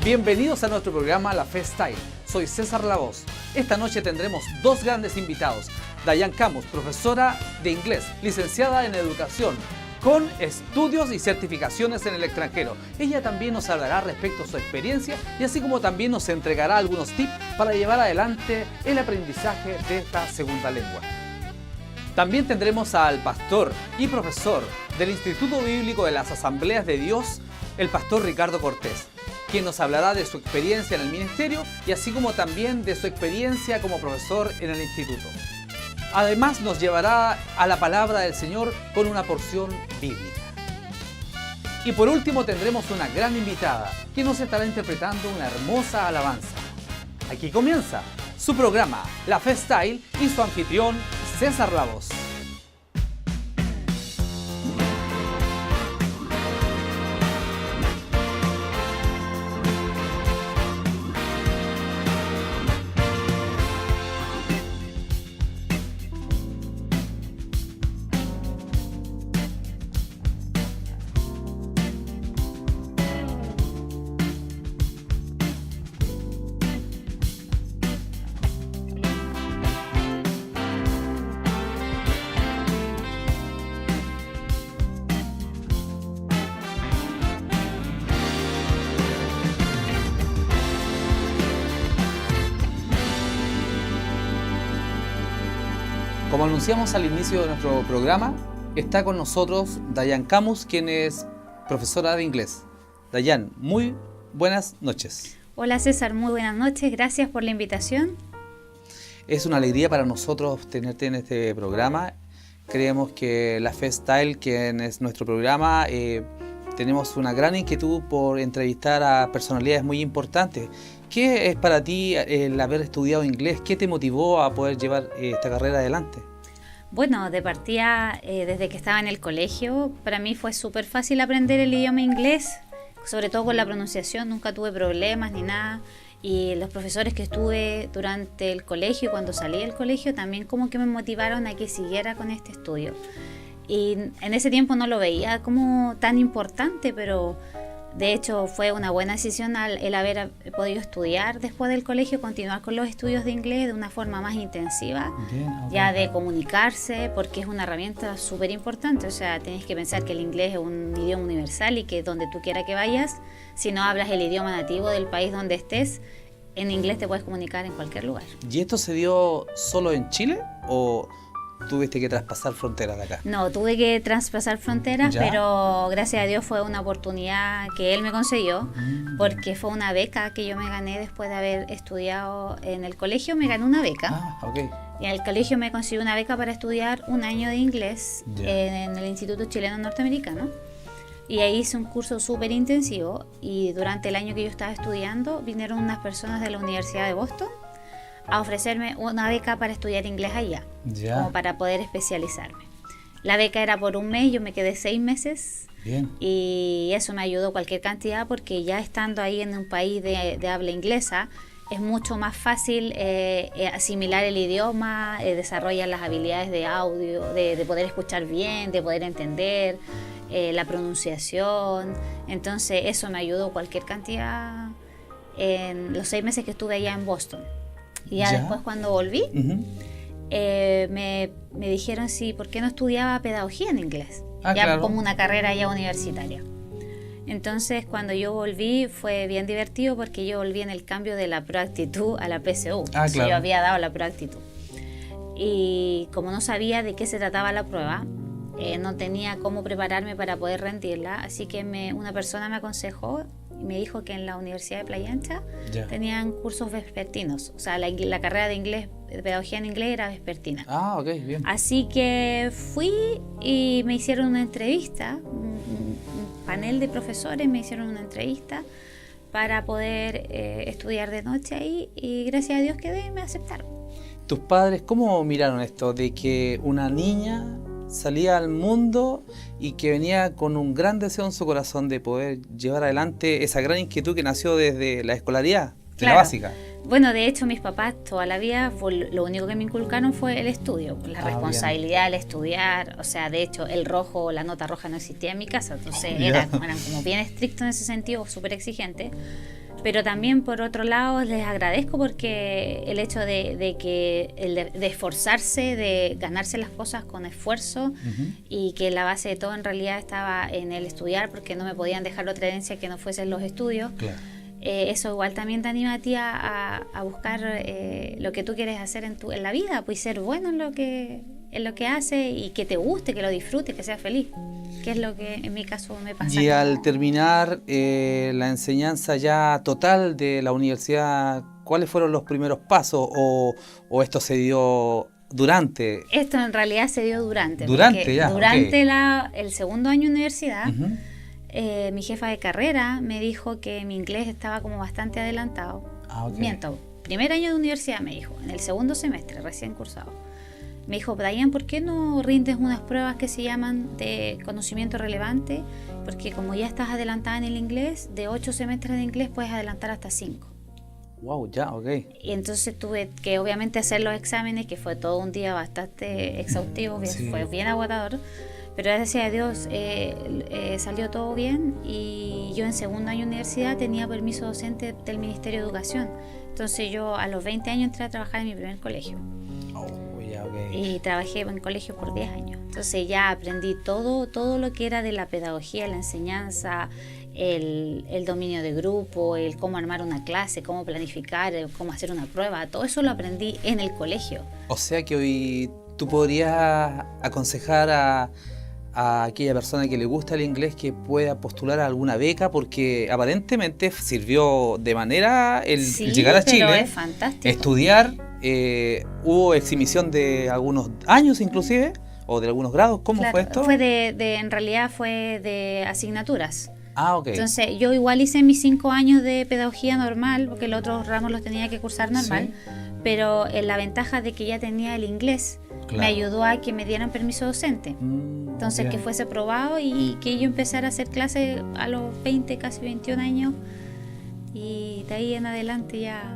Bienvenidos a nuestro programa La Fe Style. Soy César La Voz. Esta noche tendremos dos grandes invitados. Dayan Camus, profesora de inglés, licenciada en educación, con estudios y certificaciones en el extranjero. Ella también nos hablará respecto a su experiencia y así como también nos entregará algunos tips para llevar adelante el aprendizaje de esta segunda lengua. También tendremos al pastor y profesor del Instituto Bíblico de las Asambleas de Dios, el pastor Ricardo Cortés, quien nos hablará de su experiencia en el ministerio y así como también de su experiencia como profesor en el instituto. Además nos llevará a la palabra del Señor con una porción bíblica. Y por último tendremos una gran invitada, quien nos estará interpretando una hermosa alabanza. Aquí comienza su programa La Fe Style y su anfitrión César La Voz. Como anunciamos al inicio de nuestro programa, está con nosotros Dayan Camus, quien es profesora de inglés. Dayan, muy buenas noches. Hola César, muy buenas noches, gracias por la invitación. Es una alegría para nosotros tenerte en este programa. Creemos que La Fe Style, que es nuestro programa, tenemos una gran inquietud por entrevistar a personalidades muy importantes. ¿Qué es para ti el haber estudiado inglés? ¿Qué te motivó a poder llevar esta carrera adelante? Bueno, de partida, desde que estaba en el colegio, para mí fue súper fácil aprender el idioma inglés, sobre todo con la pronunciación, nunca tuve problemas ni nada. Y los profesores que estuve durante el colegio y cuando salí del colegio también como que me motivaron a que siguiera con este estudio. Y en ese tiempo no lo veía como tan importante, pero de hecho fue una buena decisión el haber podido estudiar después del colegio, continuar con los estudios de inglés de una forma más intensiva. Bien, okay. Ya de comunicarse, porque es una herramienta súper importante. O sea, tienes que pensar que el inglés es un idioma universal y que donde tú quieras que vayas, si no hablas el idioma nativo del país donde estés, en inglés te puedes comunicar en cualquier lugar. ¿Y esto se dio solo en Chile o tuviste que traspasar fronteras de acá? No, tuve que traspasar fronteras, ¿ya? Pero gracias a Dios fue una oportunidad que él me concedió, porque fue una beca que yo me gané después de haber estudiado en el colegio. Me gané una beca. Okay. Y en el colegio me consiguió una beca para estudiar un año de inglés en el Instituto Chileno Norteamericano. Y ahí hice un curso súper intensivo y durante el año que yo estaba estudiando vinieron unas personas de la Universidad de Boston a ofrecerme una beca para estudiar inglés allá, como para poder especializarme. La beca era por un mes, yo me quedé 6 meses. Bien. Y eso me ayudó cualquier cantidad porque ya estando ahí en un país de habla inglesa es mucho más fácil asimilar el idioma, desarrollar las habilidades de audio, de poder escuchar bien, de poder entender la pronunciación. Entonces eso me ayudó cualquier cantidad en los 6 meses que estuve allá en Boston. Y ya después cuando volví, me dijeron por qué no estudiaba pedagogía en inglés, claro, como una carrera ya universitaria. Entonces cuando yo volví fue bien divertido porque yo volví en el cambio de la proactitud a la PSU. Claro. Yo había dado la proactitud. Y como no sabía de qué se trataba la prueba, no tenía cómo prepararme para poder rendirla, así que una persona me aconsejó y me dijo que en la Universidad de Playa Ancha tenían cursos vespertinos. O sea, la carrera de inglés, de pedagogía en inglés era vespertina. Ok, bien. Así que fui y me hicieron una entrevista, un panel de profesores me hicieron una entrevista para poder estudiar de noche ahí y gracias a Dios quedé y me aceptaron. ¿Tus padres cómo miraron esto de que una niña salía al mundo y que venía con un gran deseo en su corazón de poder llevar adelante esa gran inquietud que nació desde la escolaridad, de la básica? Bueno, de hecho mis papás toda la vida lo único que me inculcaron fue el estudio, la responsabilidad del estudiar. O sea, de hecho la nota roja no existía en mi casa, entonces eran como bien estrictos en ese sentido, súper exigentes. Pero también, por otro lado, les agradezco porque el hecho de esforzarse, de ganarse las cosas con esfuerzo, y que la base de todo en realidad estaba en el estudiar, porque no me podían dejar otra herencia que no fuesen los estudios. Claro. Eso igual también te anima a ti a buscar lo que tú quieres hacer en la vida, pues ser bueno en lo que haces y que te guste, que lo disfrutes, que seas feliz, que es lo que en mi caso me pasa. Y al terminar la enseñanza ya total de la universidad, ¿cuáles fueron los primeros pasos o esto se dio durante? Esto en realidad se dio durante el segundo año de universidad. Mi jefa de carrera me dijo que mi inglés estaba como bastante adelantado. Miento, primer año de universidad me dijo, en el segundo semestre, recién cursado. Me dijo, Dayan, ¿por qué no rindes unas pruebas que se llaman de conocimiento relevante? Porque como ya estás adelantada en el inglés, de 8 semestres de inglés puedes adelantar hasta 5. Wow, ya, ok. Y entonces tuve que obviamente hacer los exámenes, que fue todo un día bastante exhaustivo, fue bien agotador. Pero gracias a Dios salió todo bien, y yo en segundo año de universidad tenía permiso docente del Ministerio de Educación. Entonces yo a los 20 años entré a trabajar en mi primer colegio. Y trabajé en colegio por 10 años. Entonces ya aprendí todo lo que era de la pedagogía, la enseñanza, el dominio de grupo, el cómo armar una clase, cómo planificar, cómo hacer una prueba. Todo eso lo aprendí en el colegio. O sea que hoy tú podrías aconsejar a aquella persona que le gusta el inglés que pueda postular a alguna beca, porque aparentemente sirvió de manera el llegar a Chile, es fantástico. Estudiar, hubo exhibición de algunos años inclusive, o de algunos grados. ¿Cómo fue esto? En realidad fue de asignaturas. Ok. Entonces yo igual hice mis 5 años de pedagogía normal, porque los otros ramos los tenía que cursar normal, pero la ventaja de que ya tenía el inglés, me ayudó a que me dieran permiso docente. Entonces que fuese aprobado y que yo empezara a hacer clases a los 20, casi 21 años, y de ahí en adelante ya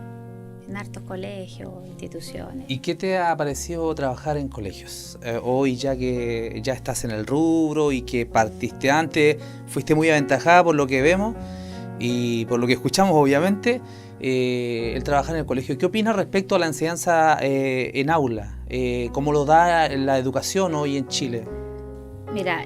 en hartos colegios, instituciones. ¿Y qué te ha parecido trabajar en colegios? Hoy ya que ya estás en el rubro y que partiste antes, fuiste muy aventajada por lo que vemos y por lo que escuchamos obviamente, el trabajar en el colegio. ¿Qué opinas respecto a la enseñanza en aula? ¿Cómo lo da la educación hoy en Chile? Mira,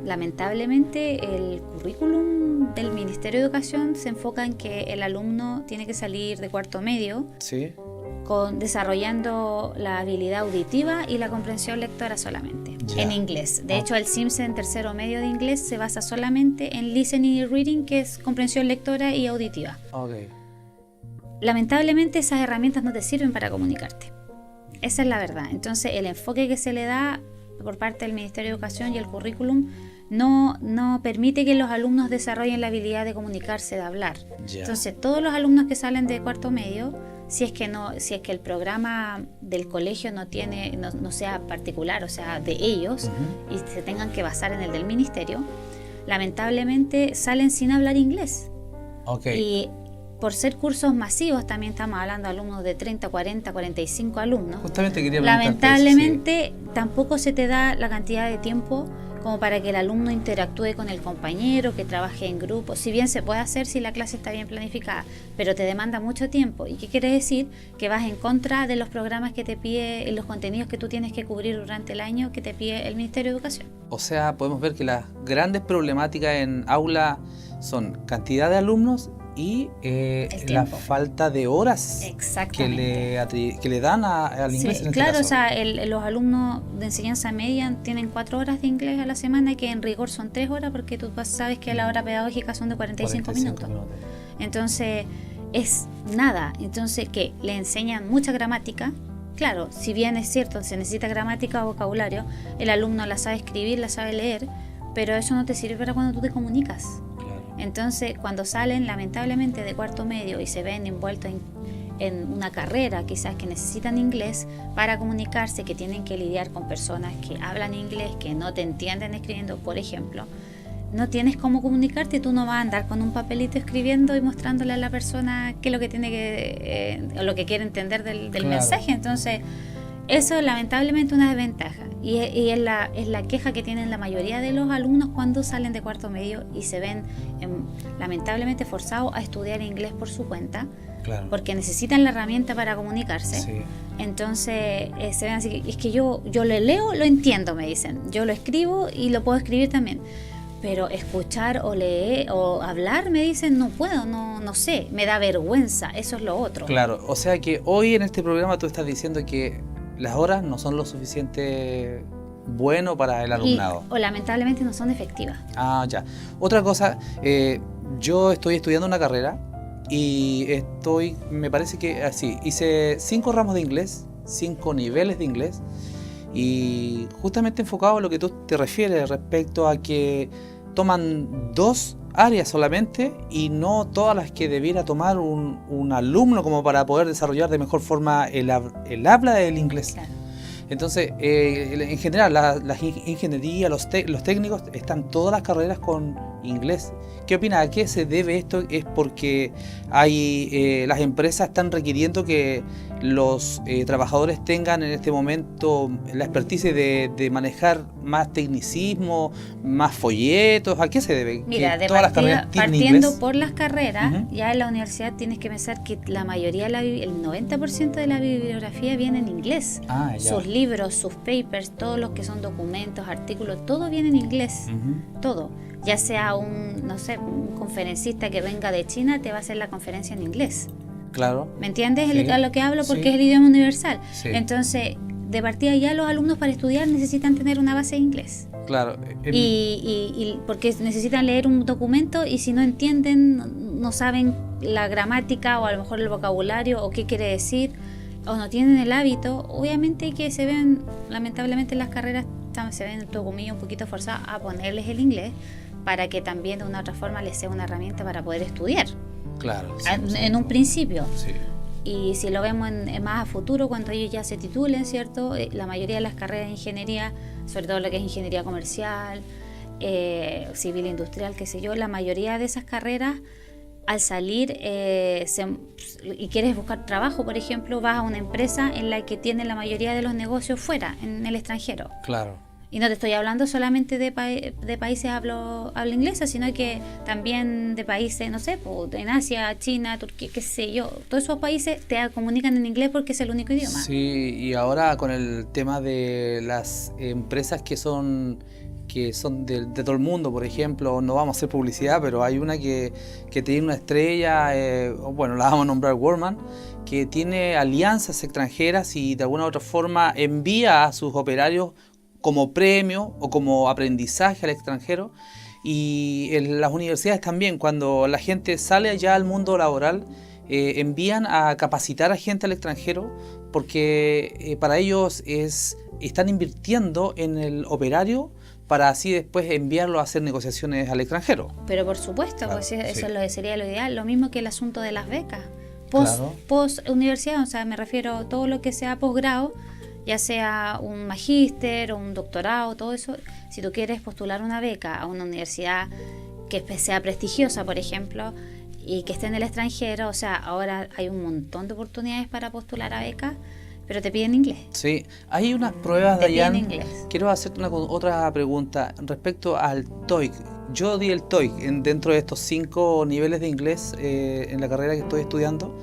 lamentablemente el currículum del Ministerio de Educación se enfoca en que el alumno tiene que salir de cuarto medio desarrollando la habilidad auditiva y la comprensión lectora solamente, en inglés. De hecho, el CIMSE en tercero medio de inglés se basa solamente en listening y reading, que es comprensión lectora y auditiva. Lamentablemente esas herramientas no te sirven para comunicarte. Esa es la verdad. Entonces el enfoque que se le da por parte del Ministerio de Educación y el currículum no permite que los alumnos desarrollen la habilidad de comunicarse, de hablar. Entonces todos los alumnos que salen de cuarto medio, si es que el programa del colegio no sea particular, o sea de ellos, y se tengan que basar en el del ministerio, lamentablemente salen sin hablar inglés. Y por ser cursos masivos, también estamos hablando de alumnos de 30, 40, 45 alumnos. Justamente quería preguntarte lamentablemente tampoco se te da la cantidad de tiempo como para que el alumno interactúe con el compañero, que trabaje en grupo. Si bien se puede hacer si la clase está bien planificada, pero te demanda mucho tiempo. ¿Y qué quiere decir? Que vas en contra de los programas que te pide, los contenidos que tú tienes que cubrir durante el año que te pide el Ministerio de Educación. O sea, podemos ver que las grandes problemáticas en aula son cantidad de alumnos y la falta de horas que le dan al inglés. Sí, claro, o sea, los alumnos de enseñanza media tienen 4 horas de inglés a la semana, que en rigor son 3 horas, porque tú sabes que la hora pedagógica son de 45 minutos. Entonces es nada. Entonces que le enseñan mucha gramática. Claro, si bien es cierto, se necesita gramática o vocabulario, el alumno la sabe escribir, la sabe leer, pero eso no te sirve para cuando tú te comunicas. Entonces, cuando salen lamentablemente de cuarto medio y se ven envueltos en una carrera quizás que necesitan inglés para comunicarse, que tienen que lidiar con personas que hablan inglés, que no te entienden escribiendo, por ejemplo, no tienes cómo comunicarte, tú no vas a andar con un papelito escribiendo y mostrándole a la persona qué es lo que tiene que o lo que quiere entender del mensaje. Entonces Eso es lamentablemente una desventaja y es la queja que tienen la mayoría de los alumnos cuando salen de cuarto medio y se ven lamentablemente forzados a estudiar inglés por su cuenta, claro, porque necesitan la herramienta para comunicarse. Sí. Entonces se ven así, es que yo lo leo, lo entiendo, me dicen, yo lo escribo y lo puedo escribir también, pero escuchar o leer o hablar, me dicen, no puedo, no sé, me da vergüenza, eso es lo otro. Claro, o sea que hoy en este programa tú estás diciendo que las horas no son lo suficiente bueno para el alumnado. O lamentablemente no son efectivas. Ah, ya. Otra cosa, yo estoy estudiando una carrera y me parece que así, hice 5 ramos de inglés, 5 niveles de inglés, y justamente enfocado a lo que tú te refieres respecto a que toman 2 áreas solamente y no todas las que debiera tomar un alumno como para poder desarrollar de mejor forma el habla del inglés. Claro. Entonces, en general, la ingeniería, los técnicos, están todas las carreras con inglés. ¿Qué opina? ¿A qué se debe esto? ¿Es porque las empresas están requiriendo que los trabajadores tengan en este momento la expertise de manejar más tecnicismo, más folletos? ¿A qué se debe? Mira, partiendo por las carreras, ya en la universidad tienes que pensar que la mayoría, el 90% de la bibliografía viene en inglés. Sus libros, sus papers, todos los que son documentos, artículos, todo viene en inglés, todo. Ya sea un conferencista que venga de China, te va a hacer la conferencia en inglés. Claro. ¿Me entiendes? Sí. A lo que hablo, porque es el idioma universal. Sí. Entonces, de partida ya los alumnos para estudiar necesitan tener una base de inglés. Claro. Y porque necesitan leer un documento y si no entienden, no saben la gramática o a lo mejor el vocabulario o qué quiere decir, o no tienen el hábito, obviamente que se ven, lamentablemente en las carreras se ven, entre comillas, un poquito forzados a ponerles el inglés para que también de una otra forma les sea una herramienta para poder estudiar. Claro. En un principio. Sí. Y si lo vemos más a futuro, cuando ellos ya se titulen, ¿cierto? La mayoría de las carreras de ingeniería, sobre todo lo que es ingeniería comercial, civil industrial, qué sé yo, la mayoría de esas carreras, al salir y quieres buscar trabajo, por ejemplo, vas a una empresa en la que tiene la mayoría de los negocios fuera, en el extranjero. Claro. Y no te estoy hablando solamente de países habla inglesa, sino que también de países, no sé, en Asia, China, Turquía, qué sé yo. Todos esos países te comunican en inglés porque es el único idioma. Sí, y ahora con el tema de las empresas que son de todo el mundo, por ejemplo, no vamos a hacer publicidad, pero hay una que tiene una estrella, bueno, la vamos a nombrar Workman, que tiene alianzas extranjeras y de alguna u otra forma envía a sus operarios como premio o como aprendizaje al extranjero. Y en las universidades también, cuando la gente sale ya al mundo laboral, envían a capacitar a gente al extranjero porque para ellos están invirtiendo en el operario para así después enviarlo a hacer negociaciones al extranjero. Pero por supuesto, claro, pues eso sería lo ideal. Lo mismo que el asunto de las becas. Post universidad, o sea, me refiero a todo lo que sea posgrado, ya sea un magíster o un doctorado, todo eso. Si tú quieres postular una beca a una universidad que sea prestigiosa, por ejemplo, y que esté en el extranjero, o sea, ahora hay un montón de oportunidades para postular a becas, pero te piden inglés. Sí, hay unas pruebas, Dayan. Quiero hacerte otra pregunta respecto al TOEIC. Yo di el TOEIC dentro de estos 5 niveles de inglés en la carrera que estoy estudiando.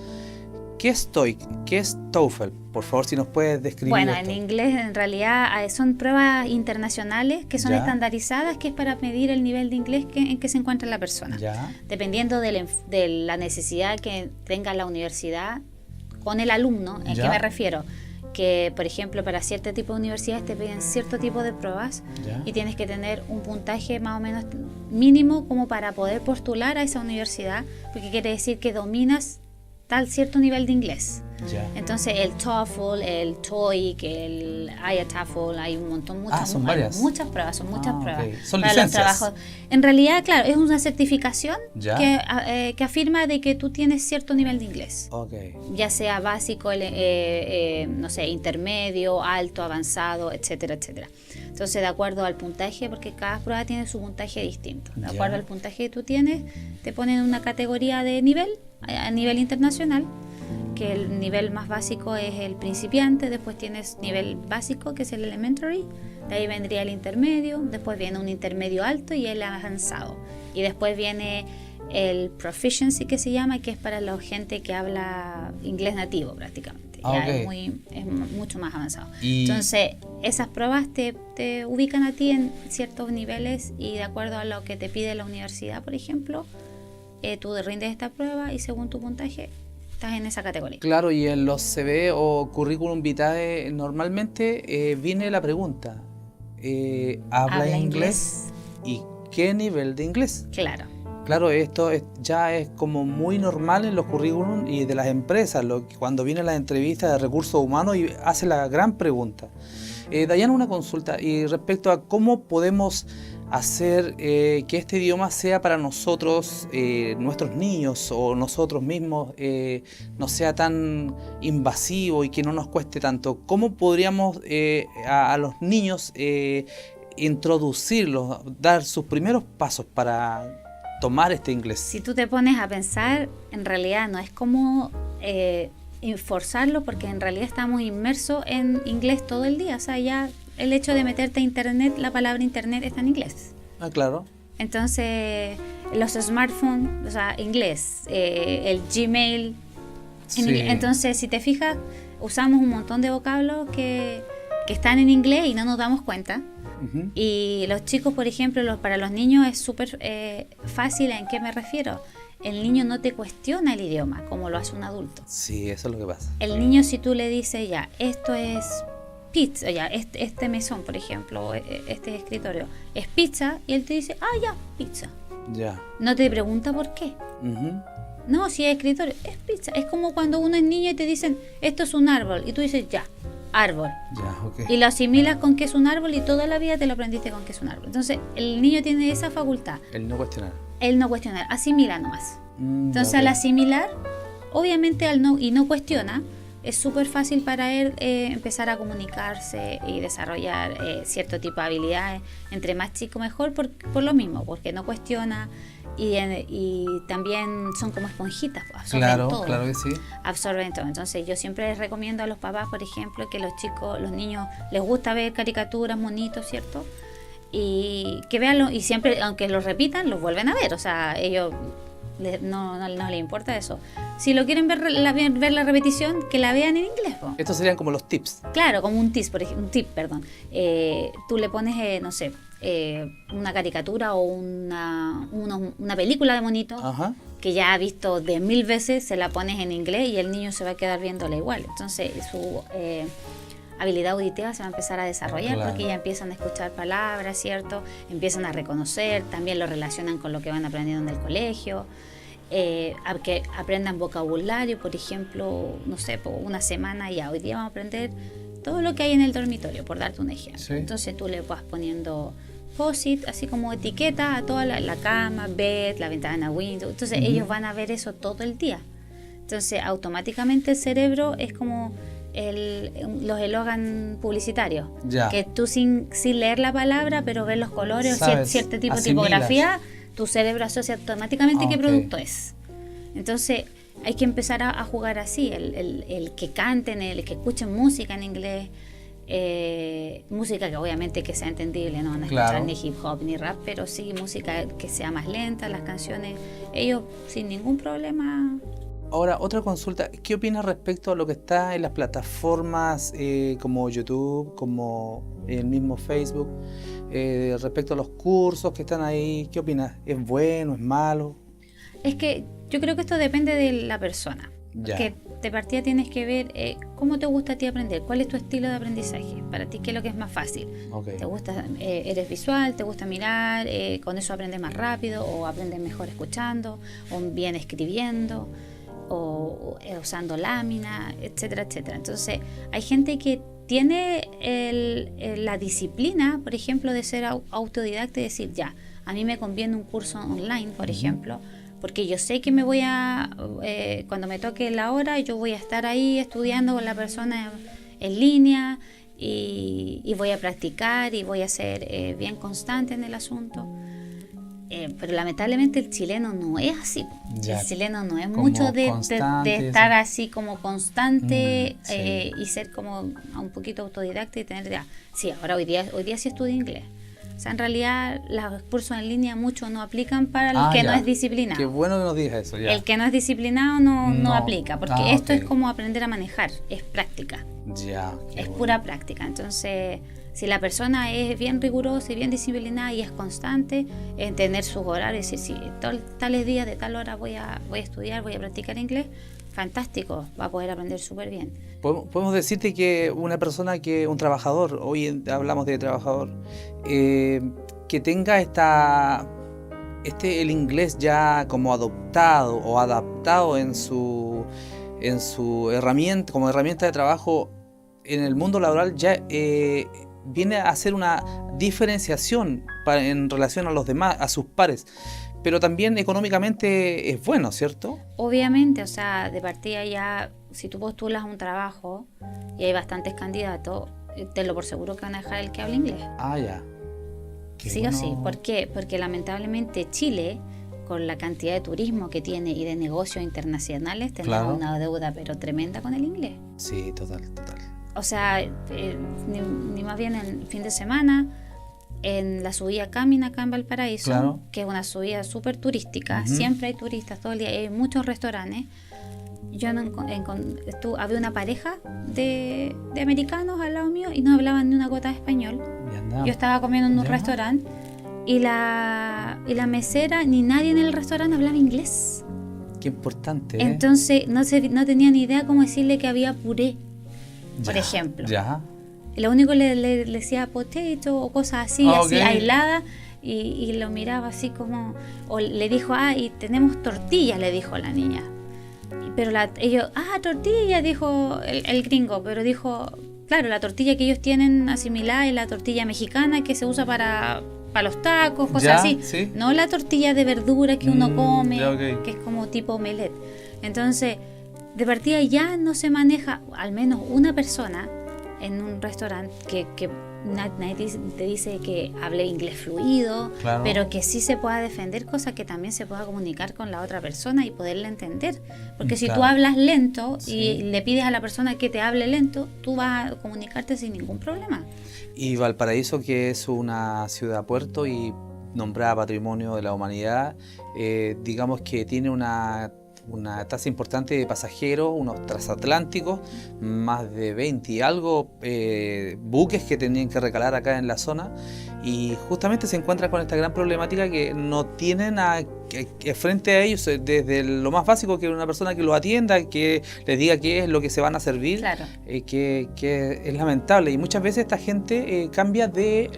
¿Qué es TOEIC? ¿Qué es TOEFL? Por favor, si nos puedes describir. Bueno, esto. En inglés en realidad son pruebas internacionales que son estandarizadas, que es para medir el nivel de inglés en que se encuentra la persona. Ya. Dependiendo de la necesidad que tenga la universidad con el alumno. ¿En qué me refiero? Que, por ejemplo, para cierto tipo de universidades te piden cierto tipo de pruebas y tienes que tener un puntaje más o menos mínimo como para poder postular a esa universidad, porque quiere decir que dominas tal cierto nivel de inglés. Entonces el TOEFL, el TOEIC, el IATFL, hay un montón, muchas pruebas, Okay. Son para licencias. Los trabajos. En realidad, claro, es una certificación que afirma de que tú tienes cierto nivel de inglés. Ya sea básico, no sé, intermedio, alto, avanzado, etcétera, etcétera. Entonces, de acuerdo al puntaje, porque cada prueba tiene su puntaje distinto. De acuerdo al puntaje que tú tienes, te ponen una categoría de nivel, a nivel internacional, que el nivel más básico es el principiante, después tienes nivel básico, que es el elementary, de ahí vendría el intermedio, después viene un intermedio alto y el avanzado. Y después viene el proficiency, que se llama, que es para la gente que habla inglés nativo prácticamente. Ya Okay. es mucho más avanzado. Entonces, esas pruebas te ubican a ti en ciertos niveles y de acuerdo a lo que te pide la universidad, por ejemplo, tú rindes esta prueba y según tu puntaje estás en esa categoría. Claro, y en los CV o currículum vitae normalmente viene la pregunta, ¿habla inglés? ¿Y qué nivel de inglés? Claro. Claro, esto ya es como muy normal en los currículum y de las empresas, cuando viene la entrevista de recursos humanos y hace la gran pregunta. Dayana, una consulta y respecto a cómo podemos hacer que este idioma sea para nosotros, nuestros niños o nosotros mismos, no sea tan invasivo y que no nos cueste tanto. ¿Cómo podríamos a los niños introducirlos, dar sus primeros pasos para tomar este inglés? Si tú te pones a pensar, en realidad no es como forzarlo, porque en realidad estamos inmersos en inglés todo el día. O sea, ya el hecho de meterte a internet, la palabra internet está en inglés. Ah, claro. Entonces, los smartphones, o sea, inglés, el Gmail, Sí. Entonces, si te fijas, usamos un montón de vocablos que están en inglés y no nos damos cuenta. Uh-huh. Y los chicos, por ejemplo, para los niños es súper fácil. ¿En qué me refiero? El niño no te cuestiona el idioma como lo hace un adulto. Sí, eso es lo que pasa. El niño, si tú le dices, ya, esto es pizza, ya, este mesón, por ejemplo, este escritorio, es pizza, y él te dice, ah, ya, pizza. Ya. No te pregunta por qué. Uh-huh. No, si es escritorio, es pizza. Es como cuando uno es niño y te dicen, esto es un árbol, y tú dices, ya, árbol. Ya, ok. Y lo asimilas con que es un árbol y toda la vida te lo aprendiste con que es un árbol. Entonces, el niño tiene esa facultad. El no cuestionar. Él no cuestiona, asimila nomás. Entonces, Ya, al ok. asimilar, obviamente y no cuestiona, es súper fácil para él empezar a comunicarse y desarrollar cierto tipo de habilidades. Entre más chico mejor, por lo mismo, porque no cuestiona y también son como esponjitas, absorben todo. Claro que sí. Absorben todo. Entonces yo siempre les recomiendo a los papás, por ejemplo, que los niños les gusta ver caricaturas, monitos, ¿cierto? Y que veanlo, y siempre, aunque los repitan, los vuelven a ver. O sea, ellos no les importa eso. Si lo quieren ver la repetición, que la vean en inglés, po. Estos serían como los tips. Claro, como un tip, perdón. Tú le pones, no sé, una caricatura o una película de monitos. Ajá. Que ya ha visto 10.000 veces, se la pones en inglés y el niño se va a quedar viéndola igual. Entonces su habilidad auditiva se va a empezar a desarrollar, Claro. porque ya empiezan a escuchar palabras, ¿cierto? Empiezan a reconocer, también lo relacionan con lo que van aprendiendo en el colegio. A que aprendan vocabulario, por ejemplo, no sé, por una semana ya, hoy día vamos a aprender todo lo que hay en el dormitorio, por darte un ejemplo. Sí. Entonces tú le vas poniendo post-it, así como etiqueta a toda la cama, bed, la ventana, window. Entonces ellos van a ver eso todo el día. Entonces automáticamente el cerebro es como los eslogan publicitarios. Ya. Que tú sin leer la palabra, pero ver los colores, Sabes, cierto tipo de asimilas. tipografía, tu cerebro asocia automáticamente qué Ok. producto es. Entonces hay que empezar a jugar así, el que canten, el que escuchen música en inglés. Música que obviamente que sea entendible, no van a escuchar Claro. ni hip hop ni rap, pero sí música que sea más lenta, las canciones, ellos sin ningún problema. Ahora, otra consulta. ¿Qué opinas respecto a lo que está en las plataformas como YouTube, como el mismo Facebook, respecto a los cursos que están ahí? ¿Qué opinas? ¿Es bueno, es malo? Es que yo creo que esto depende de la persona. Ya. Que de partida tienes que ver cómo te gusta a ti aprender, cuál es tu estilo de aprendizaje, para ti qué es lo que es más fácil. Ok. ¿Te gusta, eres visual, te gusta mirar, con eso aprendes más rápido o aprendes mejor escuchando o bien escribiendo o usando lámina, etcétera, etcétera? Entonces hay gente que tiene la disciplina, por ejemplo, de ser autodidacta y decir, ya, a mí me conviene un curso online, por ejemplo, porque yo sé que me voy cuando me toque la hora, yo voy a estar ahí estudiando con la persona en línea y voy a practicar y voy a ser bien constante en el asunto. Pero lamentablemente el chileno no es así. Ya. El chileno no es Como mucho de estar eso. así como constante Sí. y ser como un poquito autodidacta y tener ya. Sí, ahora hoy día sí estudio inglés. O sea, en realidad los cursos en línea muchos no aplican para el que no Ya. es disciplinado. Qué bueno que nos digas eso, ya. El que no es disciplinado no No. aplica, porque esto ok. es como aprender a manejar, es práctica. Ya, qué Es bueno. pura práctica. Entonces, si la persona es bien rigurosa y bien disciplinada y es constante en tener sus horarios, es decir, si tales días de tal hora voy a estudiar, voy a practicar inglés, fantástico, va a poder aprender súper bien. Podemos decirte que una persona un trabajador, hablamos de trabajador, que tenga el inglés ya como adoptado o adaptado en su herramienta, como herramienta de trabajo en el mundo laboral, ya viene a hacer una diferenciación en relación a los demás, a sus pares. Pero también económicamente es bueno, ¿cierto? Obviamente, o sea, de partida ya, si tú postulas un trabajo y hay bastantes candidatos, tenlo por seguro que van a dejar el que habla inglés. Ah, ya. Qué Sí bueno. o sí. ¿Por qué? Porque lamentablemente Chile, con la cantidad de turismo que tiene y de negocios internacionales, tenemos Claro. una deuda pero tremenda con el inglés. Sí, total. O sea, ni más bien el fin de semana, en la subida Camina acá en Valparaíso, Claro. que es una subida súper turística, Ujú. siempre hay turistas todo el día, hay muchos restaurantes. Yo había una pareja de americanos al lado mío y no hablaban ni una gota de español. Y anda. Yo estaba comiendo en un Ya. restaurante y la mesera ni nadie en el restaurante hablaba inglés. Qué importante. Entonces no tenía ni idea cómo decirle que había puré, por Ya, ejemplo. Ya. Y lo único le decía potato o cosas así, Ah, así ok. aisladas, y lo miraba así como, o le dijo, y tenemos tortillas, le dijo la niña. Pero ellos, tortilla, dijo el gringo, pero dijo, claro, la tortilla que ellos tienen asimilada es la tortilla mexicana que se usa para los tacos, cosas Ya, así. sí. No la tortilla de verdura que uno come, ya, ok. que es como tipo omelette. Entonces, de partida ya no se maneja, al menos una persona en un restaurante que nadie te dice que hable inglés fluido, Claro. pero que sí se pueda defender, cosa que también se pueda comunicar con la otra persona y poderla entender. Porque si Claro. tú hablas lento Sí. y le pides a la persona que te hable lento, tú vas a comunicarte sin ningún problema. Y Valparaíso, que es una ciudad-puerto y nombrada Patrimonio de la Humanidad, digamos que tiene una tasa importante de pasajeros, unos transatlánticos, más de 20 y algo buques que tenían que recalar acá en la zona, y justamente se encuentran con esta gran problemática que no tienen que frente a ellos, desde lo más básico, que una persona que lo atienda, que les diga qué es lo que se van a servir, Claro. que es lamentable. Y muchas veces esta gente cambia de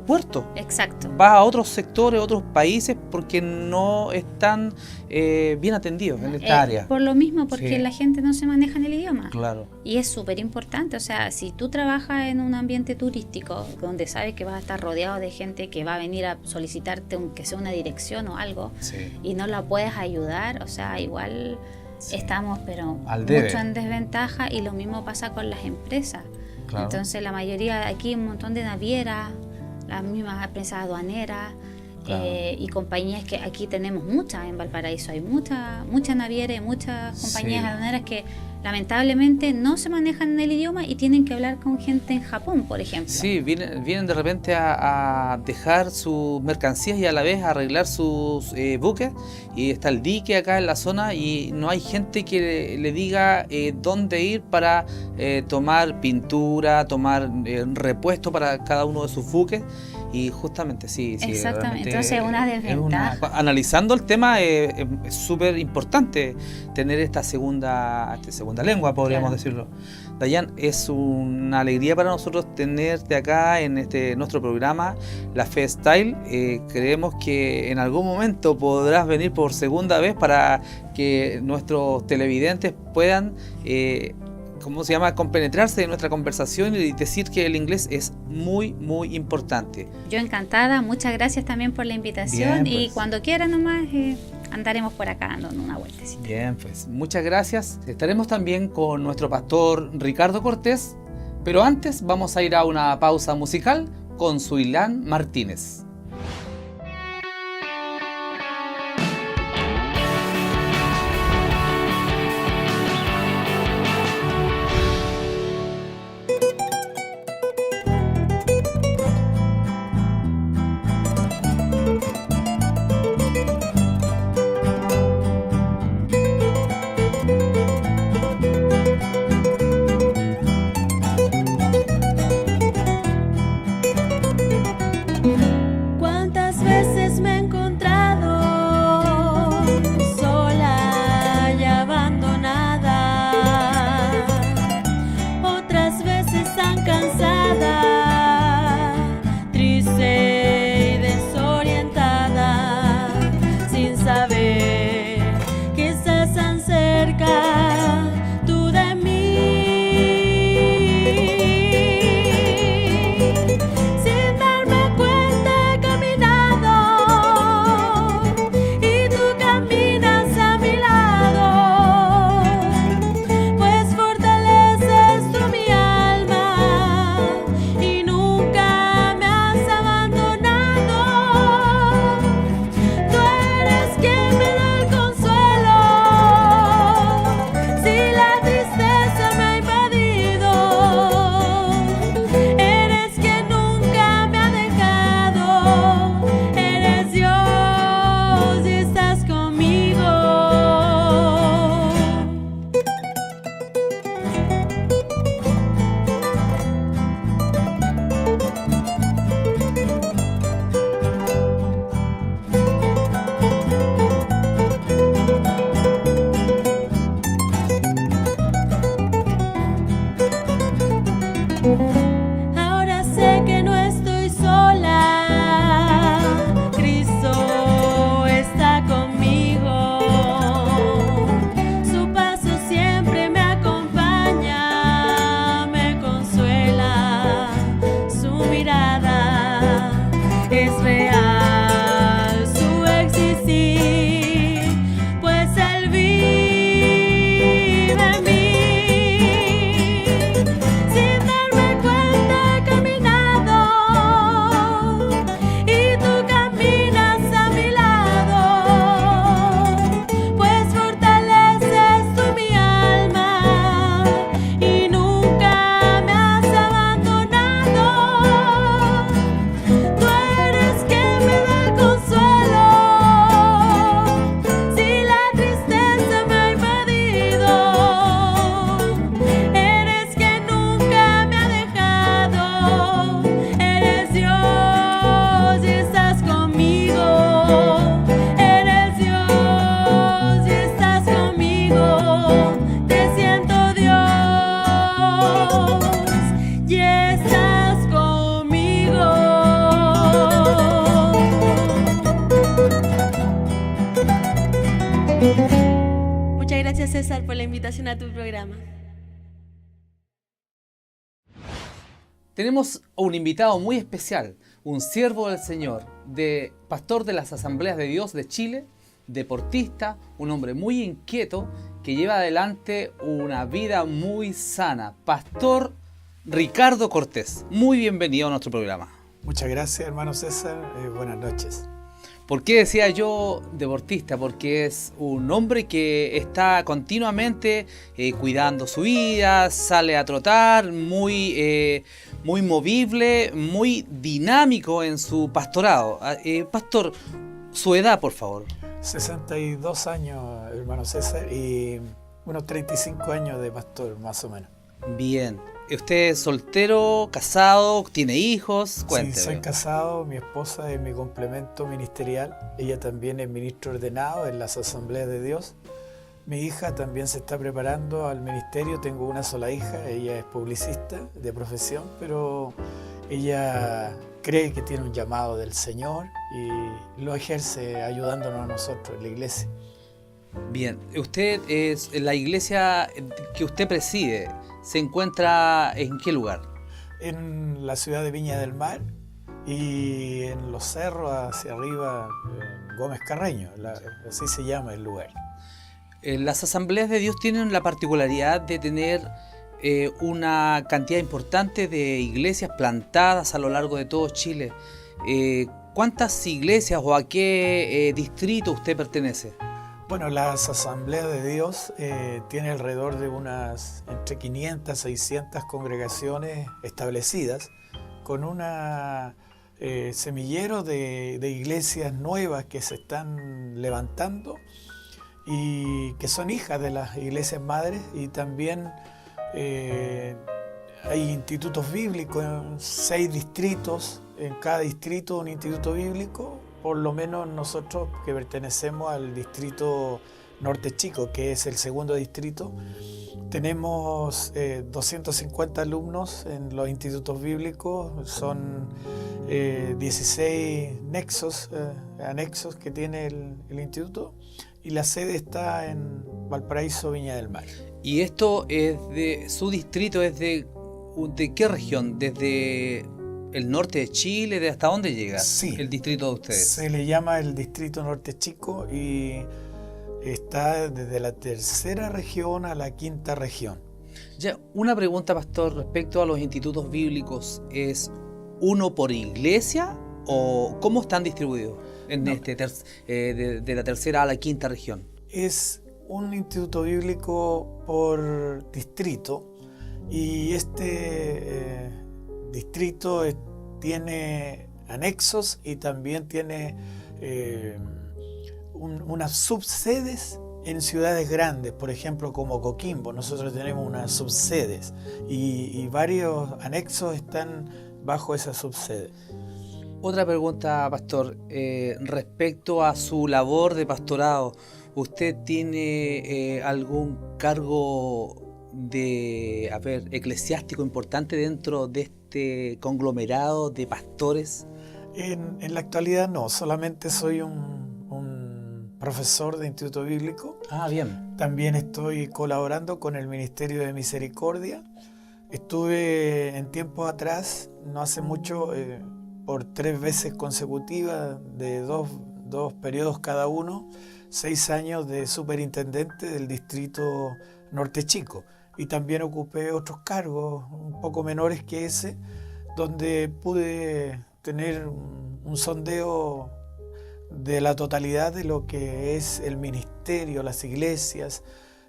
puerto, Exacto. va a otros sectores, otros países, porque no están bien atendidos en esta área. Por lo mismo, porque Sí. la gente no se maneja en el idioma. Claro. Y es súper importante, o sea, si tú trabajas en un ambiente turístico donde sabes que vas a estar rodeado de gente que va a venir a solicitarte aunque sea una dirección o algo Sí. y no la puedes ayudar, o sea, igual Sí. estamos pero Al debe. mucho en desventaja, y lo mismo pasa con las empresas. Claro. Entonces la mayoría, aquí un montón de navieras, las mismas empresas aduaneras, Claro. y compañías que aquí tenemos muchas en Valparaíso, hay muchas navieras y muchas compañías Sí. aduaneras que lamentablemente no se manejan en el idioma y tienen que hablar con gente en Japón, por ejemplo. Sí, vienen de repente a dejar sus mercancías y a la vez a arreglar sus buques, y está el dique acá en la zona y no hay gente que le diga dónde ir para tomar pintura, tomar repuesto para cada uno de sus buques. Y justamente sí. Exactamente, realmente entonces una desventaja. Analizando el tema, es súper importante tener esta segunda lengua, podríamos Claro. decirlo. Dayan, es una alegría para nosotros tenerte acá en nuestro programa, La Fe Style. Creemos que en algún momento podrás venir por segunda vez para que nuestros televidentes puedan compenetrarse de nuestra conversación y decir que el inglés es muy, muy importante. Yo encantada, muchas gracias también por la invitación. Bien, Y pues. cuando quieran nomás andaremos por acá dando una vueltecita. Bien, pues muchas gracias. Estaremos también con nuestro pastor Ricardo Cortés, pero antes vamos a ir a una pausa musical con Suilán Martínez. César, por la invitación a tu programa. Tenemos un invitado muy especial, un siervo del Señor, pastor de las Asambleas de Dios de Chile, deportista, un hombre muy inquieto que lleva adelante una vida muy sana. Pastor Ricardo Cortés, muy bienvenido a nuestro programa. Muchas gracias, hermano César. Buenas noches. ¿Por qué decía yo deportista? Porque es un hombre que está continuamente cuidando su vida, sale a trotar, muy movible, muy dinámico en su pastorado. Pastor, su edad, por favor. 62 años, hermano César, y unos 35 años de pastor, más o menos. Bien. ¿Usted es soltero, casado, tiene hijos? Cuénteme. Sí, soy casado, mi esposa es mi complemento ministerial, ella también es ministro ordenado en las Asambleas de Dios. Mi hija también se está preparando al ministerio, tengo una sola hija, ella es publicista de profesión, pero ella cree que tiene un llamado del Señor y lo ejerce ayudándonos a nosotros en la iglesia. Bien, usted es la iglesia que usted preside. ¿Se encuentra en qué lugar? En la ciudad de Viña del Mar y en los cerros hacia arriba, Gómez Carreño, así se llama el lugar. Las Asambleas de Dios tienen la particularidad de tener una cantidad importante de iglesias plantadas a lo largo de todo Chile. ¿Cuántas iglesias o a qué distrito usted pertenece? Bueno, las Asambleas de Dios tienen alrededor de unas entre 500 y 600 congregaciones establecidas con una semillero de iglesias nuevas que se están levantando y que son hijas de las iglesias madres, y también hay institutos bíblicos en 6 distritos, en cada distrito un instituto bíblico. Por lo menos nosotros que pertenecemos al distrito Norte Chico, que es el segundo distrito, tenemos 250 alumnos en los institutos bíblicos, son 16 anexos que tiene el instituto, y la sede está en Valparaíso, Viña del Mar. ¿Y esto es su distrito es de qué región? ¿Desde el norte de Chile? ¿De hasta dónde llega sí, el distrito de ustedes? Se le llama el distrito Norte Chico y está desde la 3ª región a la 5ª región. Ya, una pregunta, pastor, respecto a los institutos bíblicos. ¿Es uno por iglesia o cómo están distribuidos en de la 3ª a la 5ª región? Es un instituto bíblico por distrito, y este distrito tiene anexos y también tiene unas subsedes en ciudades grandes, por ejemplo como Coquimbo. Nosotros tenemos unas subsedes y varios anexos están bajo esas subsedes. Otra pregunta, pastor, respecto a su labor de pastorado. ¿Usted tiene algún cargo eclesiástico importante dentro de este conglomerado de pastores? En la actualidad no, solamente soy un profesor de instituto bíblico. Bien. También estoy colaborando con el Ministerio de Misericordia. Estuve en tiempos atrás, no hace mucho, por 3 veces consecutivas de dos periodos cada uno, 6 años de superintendente del distrito Norte Chico. Y también ocupé otros cargos un poco menores que ese, donde pude tener un sondeo de la totalidad de lo que es el ministerio, las iglesias,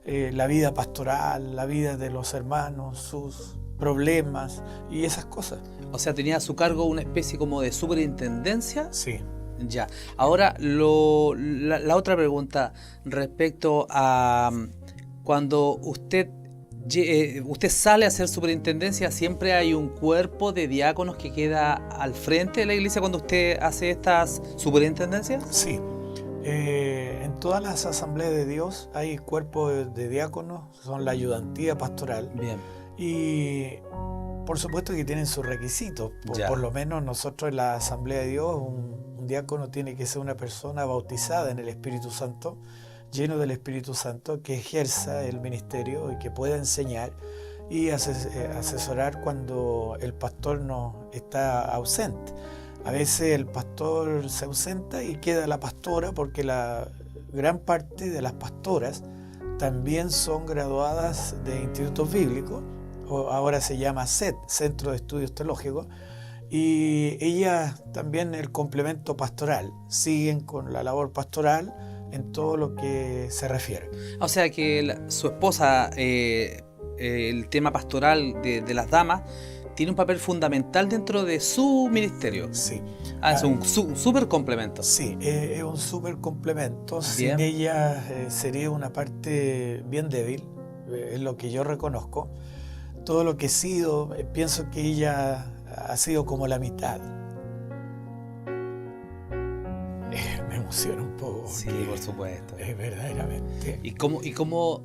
la vida pastoral, la vida de los hermanos, sus problemas y esas cosas. O sea, tenía a su cargo una especie como de superintendencia. Sí. Ya. Ahora, la otra pregunta respecto a cuando usted sale a hacer superintendencia, ¿siempre hay un cuerpo de diáconos que queda al frente de la iglesia cuando usted hace estas superintendencias? Sí. En todas las asambleas de Dios hay cuerpos de diáconos, son la ayudantía pastoral. Bien. Y por supuesto que tienen sus requisitos. Por lo menos nosotros en la Asamblea de Dios, un diácono tiene que ser una persona bautizada en el Espíritu Santo, lleno del Espíritu Santo, que ejerza el ministerio y que pueda enseñar y asesorar cuando el pastor no está ausente. A veces el pastor se ausenta y queda la pastora, porque la gran parte de las pastoras también son graduadas de institutos bíblicos, o ahora se llama CET, Centro de Estudios Teológicos, y ellas también el complemento pastoral, siguen con la labor pastoral en todo lo que se refiere. O sea que su esposa, el tema pastoral de las damas, tiene un papel fundamental dentro de su ministerio. Sí. Es un súper complemento. Sí, es un súper complemento. Bien. Sin ella sería una parte bien débil, es lo que yo reconozco. Todo lo que he sido, pienso que ella ha sido como la mitad. Me emociona un poco. Sí, por supuesto. Verdaderamente. Y como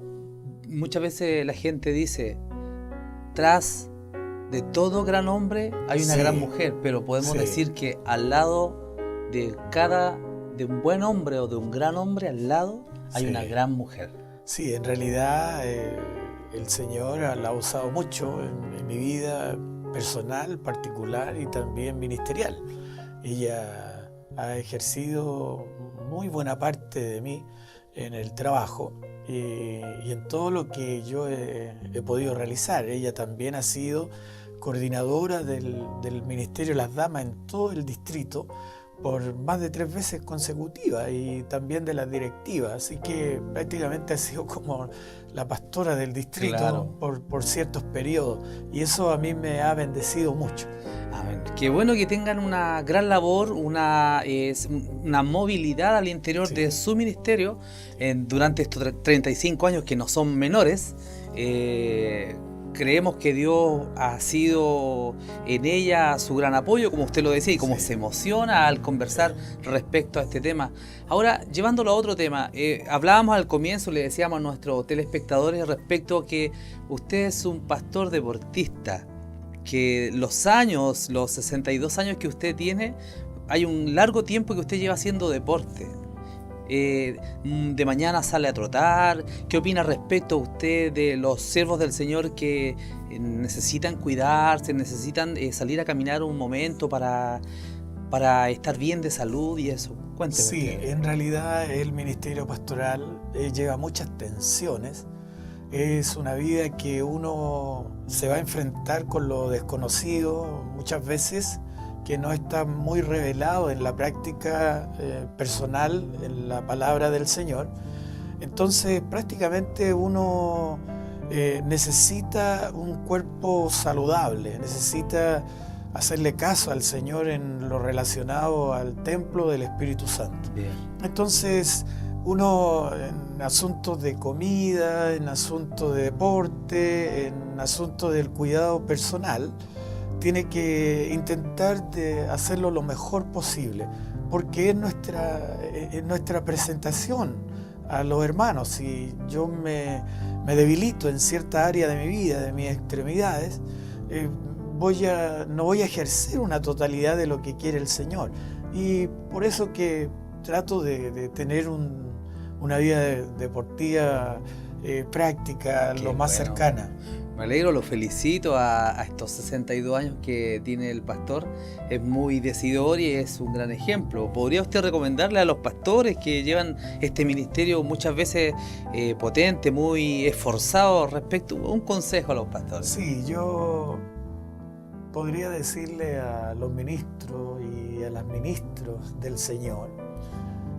muchas veces la gente dice, tras de todo gran hombre hay una gran mujer, pero podemos decir que al lado de un buen hombre o de un gran hombre, al lado hay una gran mujer. Sí, en realidad el Señor la ha usado mucho en mi vida personal, particular y también ministerial. Ella ha ejercido muy buena parte de mí en el trabajo y en todo lo que yo he podido realizar. Ella también ha sido coordinadora del Ministerio de las Damas en todo el distrito por más de 3 veces consecutivas, y también de las directivas, así que prácticamente ha sido como la pastora del distrito. Claro. por ciertos periodos, y eso a mí me ha bendecido mucho. Amén. Qué bueno que tengan una gran labor, una movilidad al interior de su ministerio durante estos 35 años, que no son menores. Creemos que Dios ha sido en ella su gran apoyo, como usted lo decía, y cómo se emociona al conversar respecto a este tema. Ahora, llevándolo a otro tema, hablábamos al comienzo, le decíamos a nuestros telespectadores respecto a que usted es un pastor deportista, que los 62 años que usted tiene, hay un largo tiempo que usted lleva haciendo deporte. De mañana sale a trotar. ¿Qué opina respecto a usted de los siervos del Señor que necesitan cuidarse, necesitan salir a caminar un momento para estar bien de salud y eso? Cuénteme. Sí, en realidad el ministerio pastoral lleva muchas tensiones. Es una vida que uno se va a enfrentar con lo desconocido muchas veces, que no está muy revelado en la práctica personal, en la palabra del Señor. Entonces prácticamente uno necesita un cuerpo saludable, necesita hacerle caso al Señor en lo relacionado al templo del Espíritu Santo. Bien. Entonces uno en asuntos de comida, en asuntos de deporte, en asuntos del cuidado personal, tiene que intentar de hacerlo lo mejor posible, porque es nuestra presentación a los hermanos. Si yo me debilito en cierta área de mi vida, de mis extremidades, no voy a ejercer una totalidad de lo que quiere el Señor. Y por eso que trato de tener una vida deportiva práctica, lo más cercana. Me alegro, lo felicito a estos 62 años que tiene el pastor. Es muy decidor y es un gran ejemplo. ¿Podría usted recomendarle a los pastores que llevan este ministerio muchas veces potente, muy esforzado respecto, un consejo a los pastores? Sí, yo podría decirle a los ministros y a las ministros del Señor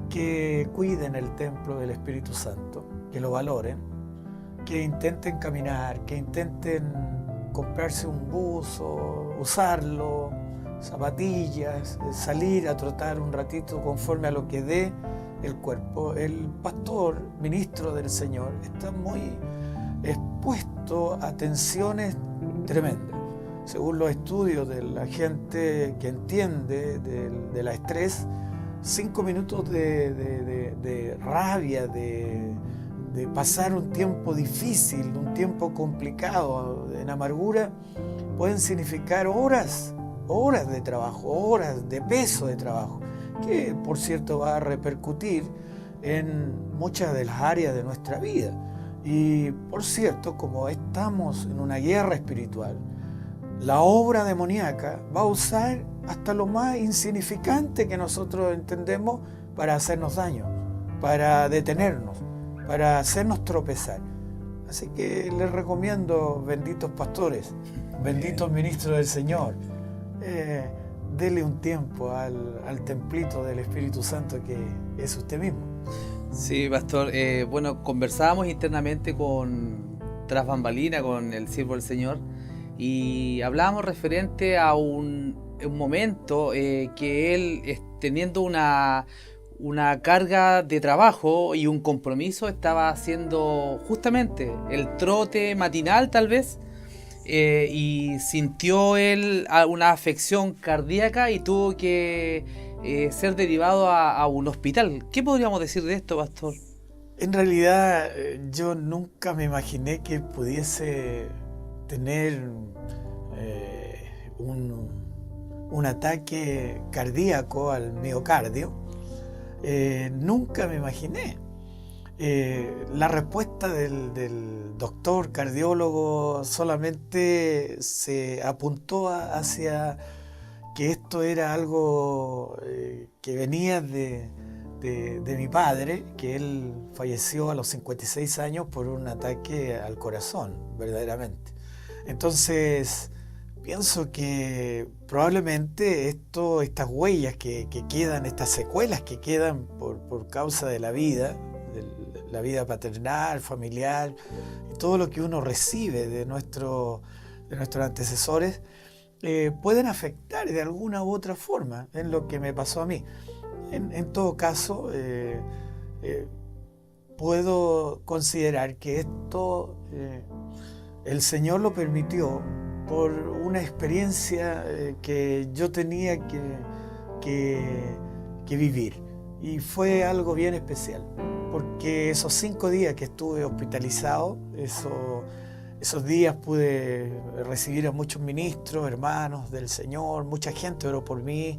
que cuiden el templo del Espíritu Santo, que lo valoren, que intenten caminar, que intenten comprarse un buzo, usarlo, zapatillas, salir a trotar un ratito conforme a lo que dé el cuerpo. El pastor, ministro del Señor, está muy expuesto a tensiones tremendas. Según los estudios de la gente que entiende de la estrés, 5 minutos de rabia, de pasar un tiempo difícil, un tiempo complicado, en amargura, pueden significar horas de trabajo, horas de peso de trabajo, que por cierto va a repercutir en muchas de las áreas de nuestra vida. Y por cierto, como estamos en una guerra espiritual, la obra demoníaca va a usar hasta lo más insignificante que nosotros entendemos para hacernos daño, para detenernos, para hacernos tropezar. Así que les recomiendo, benditos pastores, benditos ministros del Señor, dele un tiempo al templito del Espíritu Santo que es usted mismo. Sí, pastor. Bueno, conversábamos internamente tras bambalina con el siervo del Señor y hablábamos referente a un momento que él, teniendo una carga de trabajo y un compromiso, estaba haciendo justamente el trote matinal tal vez, y sintió él una afección cardíaca y tuvo que ser derivado a un hospital. ¿Qué podríamos decir de esto, pastor? En realidad yo nunca me imaginé que pudiese tener un ataque cardíaco al miocardio. Nunca me imaginé. La respuesta del doctor cardiólogo solamente se apuntó hacia que esto era algo que venía de mi padre, que él falleció a los 56 años por un ataque al corazón, verdaderamente. Entonces, pienso que probablemente estas huellas que quedan, estas secuelas que quedan por causa de la vida paternal, familiar, y todo lo que uno recibe de nuestros antecesores, pueden afectar de alguna u otra forma en lo que me pasó a mí. En todo caso, puedo considerar que esto el Señor lo permitió por una experiencia que yo tenía que vivir, y fue algo bien especial, porque esos 5 días que estuve hospitalizado, esos días pude recibir a muchos ministros, hermanos del Señor, mucha gente oró por mí,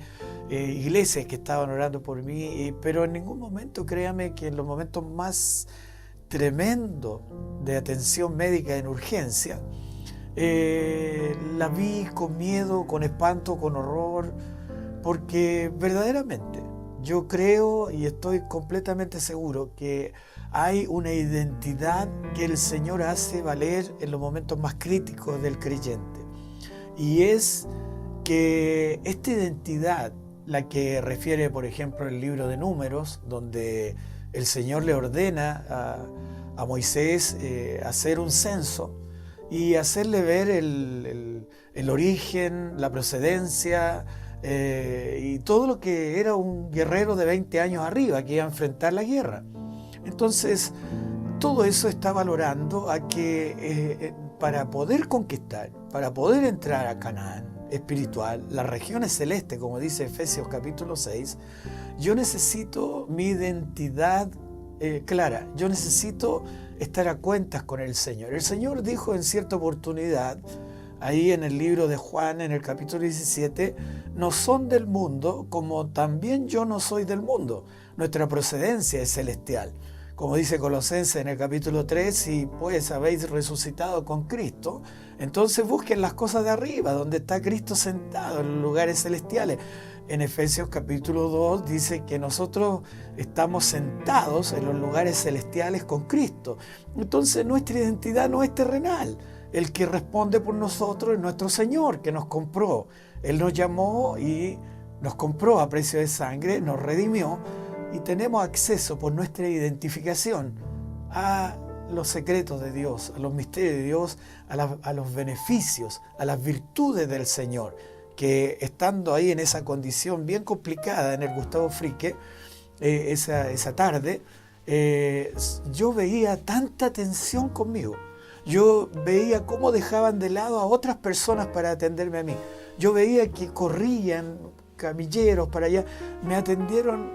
iglesias que estaban orando por mí, pero en ningún momento, créame que en los momentos más tremendos de atención médica en urgencia, la vi con miedo, con espanto, con horror, porque verdaderamente yo creo y estoy completamente seguro que hay una identidad que el Señor hace valer en los momentos más críticos del creyente. Y es que esta identidad, la que refiere, por ejemplo, el libro de Números, donde el Señor le ordena a Moisés hacer un censo y hacerle ver el origen, la procedencia, y todo lo que era un guerrero de 20 años arriba que iba a enfrentar la guerra. Entonces, todo eso está valorando a que para poder conquistar, para poder entrar a Canaán espiritual, las regiones celestes, como dice Efesios capítulo 6, yo necesito mi identidad clara, yo necesito estar a cuentas con el Señor. El Señor dijo en cierta oportunidad, ahí en el libro de Juan, en el capítulo 17, no son del mundo, como también yo no soy del mundo. Nuestra procedencia es celestial. Como dice Colosenses en el capítulo 3, si pues habéis resucitado con Cristo, entonces busquen las cosas de arriba, donde está Cristo sentado en los lugares celestiales. En Efesios capítulo 2 dice que nosotros estamos sentados en los lugares celestiales con Cristo. Entonces nuestra identidad no es terrenal. El que responde por nosotros es nuestro Señor, que nos compró. Él nos llamó y nos compró a precio de sangre, nos redimió, y tenemos acceso por nuestra identificación a los secretos de Dios, a los misterios de Dios, a los beneficios, a las virtudes del Señor, que estando ahí en esa condición bien complicada en el Gustavo Fricke, esa tarde, yo veía tanta tensión conmigo. Yo veía cómo dejaban de lado a otras personas para atenderme a mí. Yo veía que corrían camilleros para allá. Me atendieron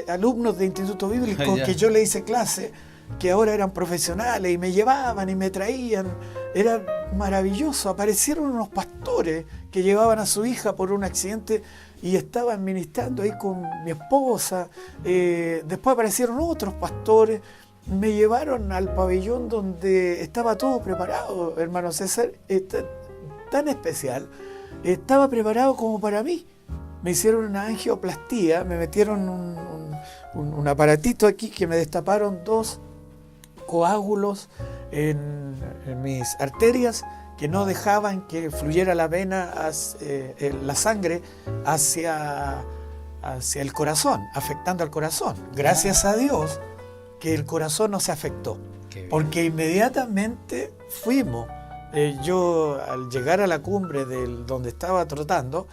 alumnos de Instituto Bíblico que yo le hice clase, que ahora eran profesionales, y me llevaban y me traían. Era maravilloso. Aparecieron unos pastores que llevaban a su hija por un accidente y estaba administrando ahí con mi esposa. Después aparecieron otros pastores, me llevaron al pabellón donde estaba todo preparado, hermano César, tan especial, estaba preparado como para mí. Me hicieron una angioplastía, me metieron un aparatito aquí que me destaparon 2 coágulos en mis arterias que no dejaban que fluyera la vena, la sangre hacia el corazón, afectando al corazón. Gracias a Dios que el corazón no se afectó, porque inmediatamente fuimos. Yo al llegar a la cumbre donde estaba trotando,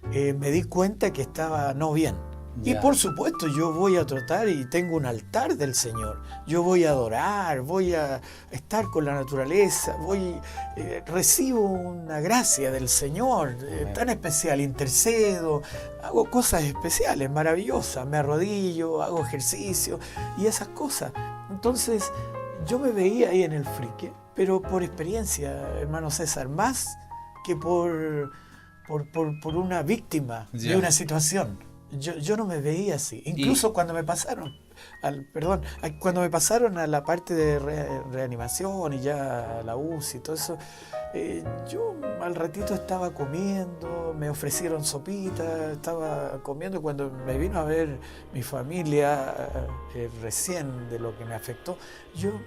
me di cuenta que estaba no bien. Y por supuesto yo voy a trotar y tengo un altar del Señor. Yo voy a adorar, voy a estar con la naturaleza, recibo una gracia del Señor tan especial, intercedo, hago cosas especiales, maravillosas, me arrodillo, hago ejercicio y esas cosas. Entonces yo me veía ahí en el frique, pero por experiencia, hermano César, más que por una víctima de una situación. Yo no me veía así. Incluso cuando me pasaron a la parte de reanimación y ya la UCI y todo eso, yo al ratito estaba comiendo, me ofrecieron sopita, estaba comiendo. Cuando me vino a ver mi familia recién de lo que me afectó,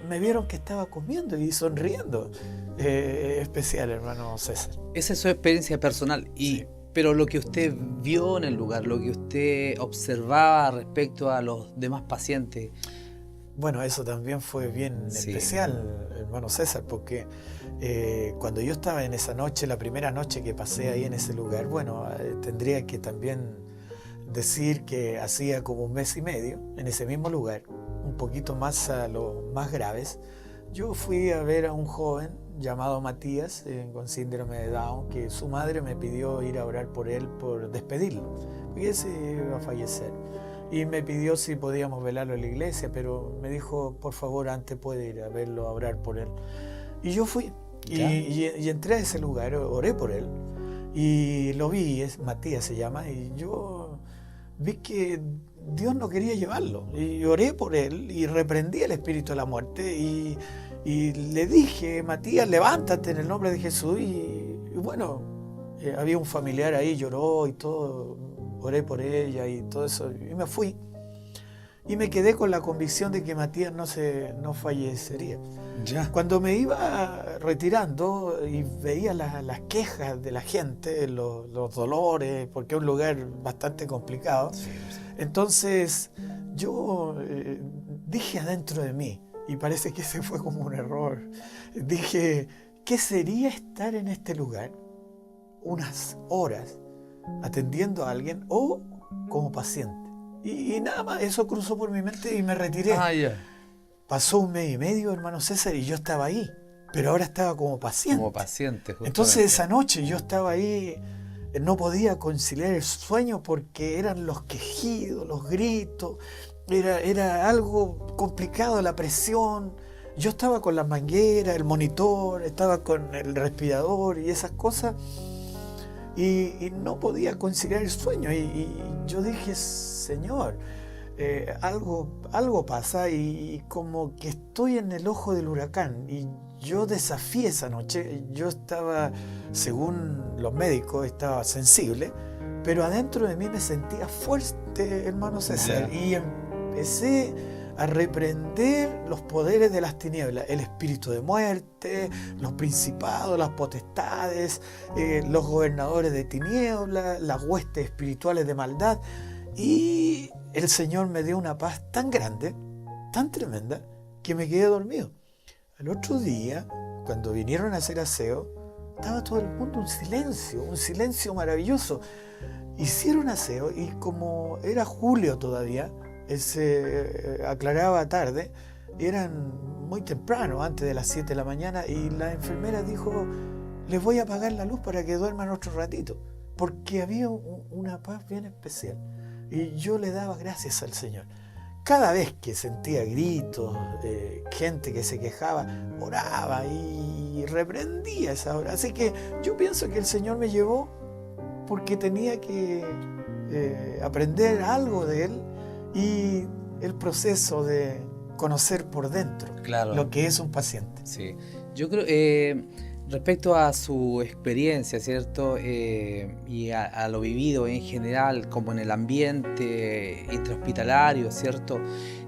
me vieron que estaba comiendo y sonriendo. Especial, hermano César. Esa es su experiencia personal. Sí. Pero lo que usted vio en el lugar, lo que usted observaba respecto a los demás pacientes. Bueno, eso también fue bien especial, hermano César, porque cuando yo estaba en esa noche, la primera noche que pasé ahí en ese lugar, tendría que también decir que hacía como 1 mes y medio en ese mismo lugar, un poquito más a los más graves. Yo fui a ver a un joven llamado Matías, con síndrome de Down, que su madre me pidió ir a orar por él, por despedirlo, porque ese iba a fallecer. Y me pidió si podíamos velarlo en la iglesia, pero me dijo, por favor, antes puede ir a verlo, a orar por él. Y yo fui, y entré a ese lugar, oré por él, y lo vi, Matías se llama, y yo vi que Dios no quería llevarlo, y oré por él, y reprendí el espíritu de la muerte, y le dije, Matías, levántate en el nombre de Jesús. Había un familiar ahí, lloró y todo, oré por ella y todo eso, y me fui. Y me quedé con la convicción de que Matías no fallecería. Ya. Cuando me iba retirando y veía las quejas de la gente, los dolores, porque es un lugar bastante complicado, entonces yo dije adentro de mí, y parece que ese fue como un error. Dije, ¿qué sería estar en este lugar unas horas atendiendo a alguien o como paciente? Y nada más, eso cruzó por mi mente y me retiré. Pasó 1 mes y medio, hermano César, y yo estaba ahí, pero ahora estaba como paciente. Como paciente, justamente. Entonces esa noche yo estaba ahí, no podía conciliar el sueño porque eran los quejidos, los gritos. Era algo complicado, la presión. Yo estaba con la manguera, el monitor, estaba con el respirador y esas cosas, y no podía conciliar el sueño. Y yo dije, Señor, algo pasa, y como que estoy en el ojo del huracán. Y yo desafié esa noche. Yo estaba, según los médicos, estaba sensible, pero adentro de mí me sentía fuerte, hermano César. Y empecé a reprender los poderes de las tinieblas, el espíritu de muerte, los principados, las potestades, los gobernadores de tinieblas, las huestes espirituales de maldad. Y el Señor me dio una paz tan grande, tan tremenda, que me quedé dormido. Al otro día, cuando vinieron a hacer aseo, estaba todo el mundo un silencio maravilloso. Hicieron aseo y como era julio todavía, se aclaraba tarde, eran muy temprano, antes de las 7 de la mañana, y la enfermera dijo, les voy a apagar la luz para que duerman otro ratito, porque había una paz bien especial. Y yo le daba gracias al Señor. Cada vez que sentía gritos, gente que se quejaba, oraba y reprendía esa hora. Así que yo pienso que el Señor me llevó porque tenía que aprender algo de él y el proceso de conocer por dentro lo que es un paciente. Sí, yo creo, respecto a su experiencia, ¿cierto? Y a lo vivido en general, como en el ambiente intrahospitalario, ¿cierto?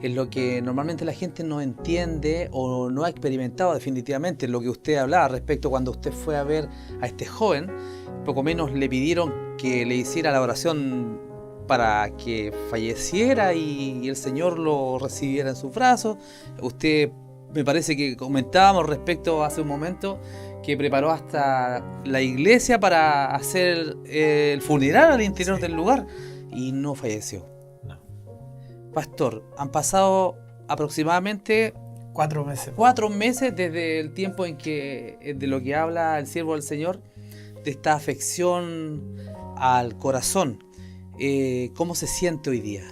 Es lo que normalmente la gente no entiende o no ha experimentado definitivamente, lo que usted hablaba respecto cuando usted fue a ver a este joven, poco menos le pidieron que le hiciera la oración para que falleciera y el Señor lo recibiera en sus brazos. Usted, me parece que comentábamos respecto hace un momento, que preparó hasta la iglesia para hacer el funeral al interior del lugar y no falleció. No. Pastor, han pasado aproximadamente 4 meses. 4 meses desde el tiempo en que, de lo que habla el siervo del Señor, de esta afección al corazón. ¿Cómo se siente hoy día?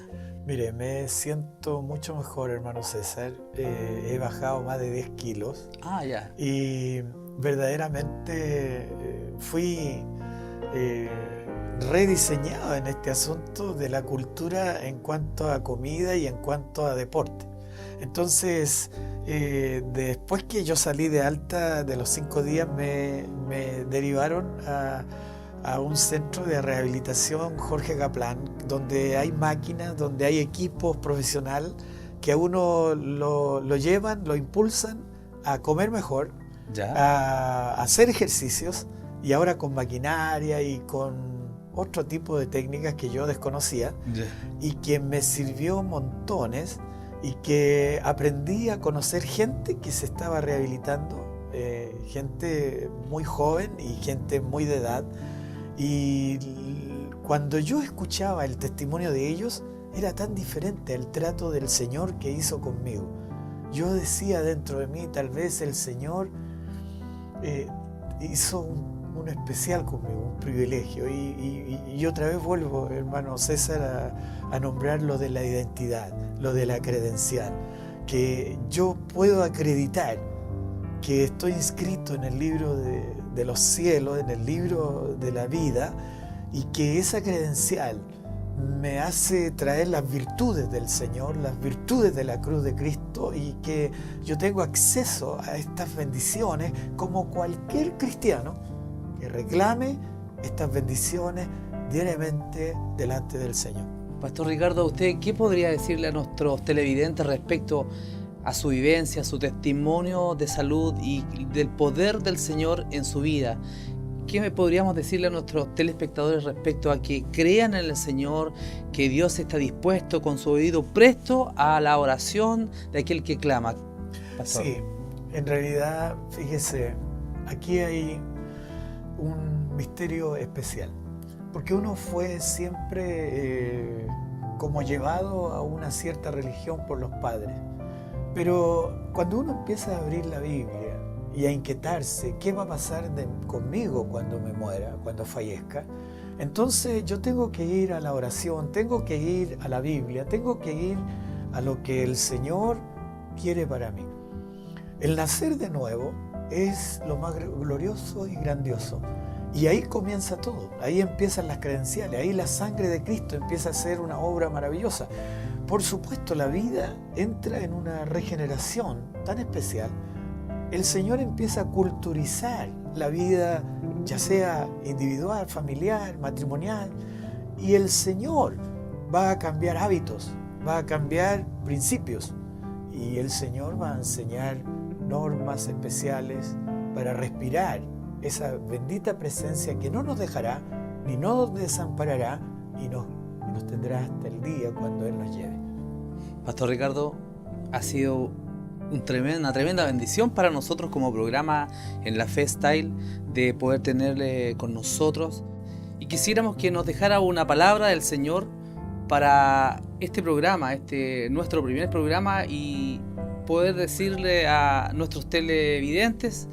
Mire, me siento mucho mejor, hermano César. He bajado más de 10 kilos. Ah, ya. Y verdaderamente fui rediseñado en este asunto de la cultura en cuanto a comida y en cuanto a deporte. Entonces, después que yo salí de alta de los 5 días, me derivaron a un centro de rehabilitación Jorge Kaplan, donde hay máquinas, donde hay equipos profesional que a uno lo llevan, lo impulsan a comer mejor, a hacer ejercicios, y ahora con maquinaria y con otro tipo de técnicas que yo desconocía y que me sirvió montones, y que aprendí a conocer gente que se estaba rehabilitando, gente muy joven y gente muy de edad. Y cuando yo escuchaba el testimonio de ellos, era tan diferente el trato del Señor que hizo conmigo. Yo decía dentro de mí, tal vez el Señor hizo un especial conmigo, un privilegio. Y otra vez vuelvo, hermano César, a nombrar lo de la identidad, lo de la credencial, que yo puedo acreditar que estoy inscrito en el libro de los cielos, en el libro de la vida, y que esa credencial me hace traer las virtudes del Señor, las virtudes de la cruz de Cristo, y que yo tengo acceso a estas bendiciones como cualquier cristiano que reclame estas bendiciones diariamente delante del Señor. Pastor Ricardo, ¿usted qué podría decirle a nuestros televidentes respecto a su vivencia, a su testimonio de salud y del poder del Señor en su vida? ¿Qué podríamos decirle a nuestros telespectadores respecto a que crean en el Señor, que Dios está dispuesto con su oído presto a la oración de aquel que clama? Pastor. Sí, en realidad, fíjese, aquí hay un misterio especial, porque uno fue siempre como llevado a una cierta religión por los padres. Pero cuando uno empieza a abrir la Biblia y a inquietarse, ¿qué va a pasar conmigo cuando me muera, cuando fallezca? Entonces yo tengo que ir a la oración, tengo que ir a la Biblia, tengo que ir a lo que el Señor quiere para mí. El nacer de nuevo es lo más glorioso y grandioso. Y ahí comienza todo, ahí empiezan las credenciales, ahí la sangre de Cristo empieza a ser una obra maravillosa. Por supuesto, la vida entra en una regeneración tan especial. El Señor empieza a culturizar la vida, ya sea individual, familiar, matrimonial, y el Señor va a cambiar hábitos, va a cambiar principios, y el Señor va a enseñar normas especiales para respirar esa bendita presencia que no nos dejará ni nos desamparará y nos tendrá hasta el día cuando Él nos lleve. Pastor Ricardo, ha sido una tremenda bendición para nosotros como programa en la Fe Style de poder tenerle con nosotros, y quisiéramos que nos dejara una palabra del Señor para este programa, nuestro primer programa, y poder decirle a nuestros televidentes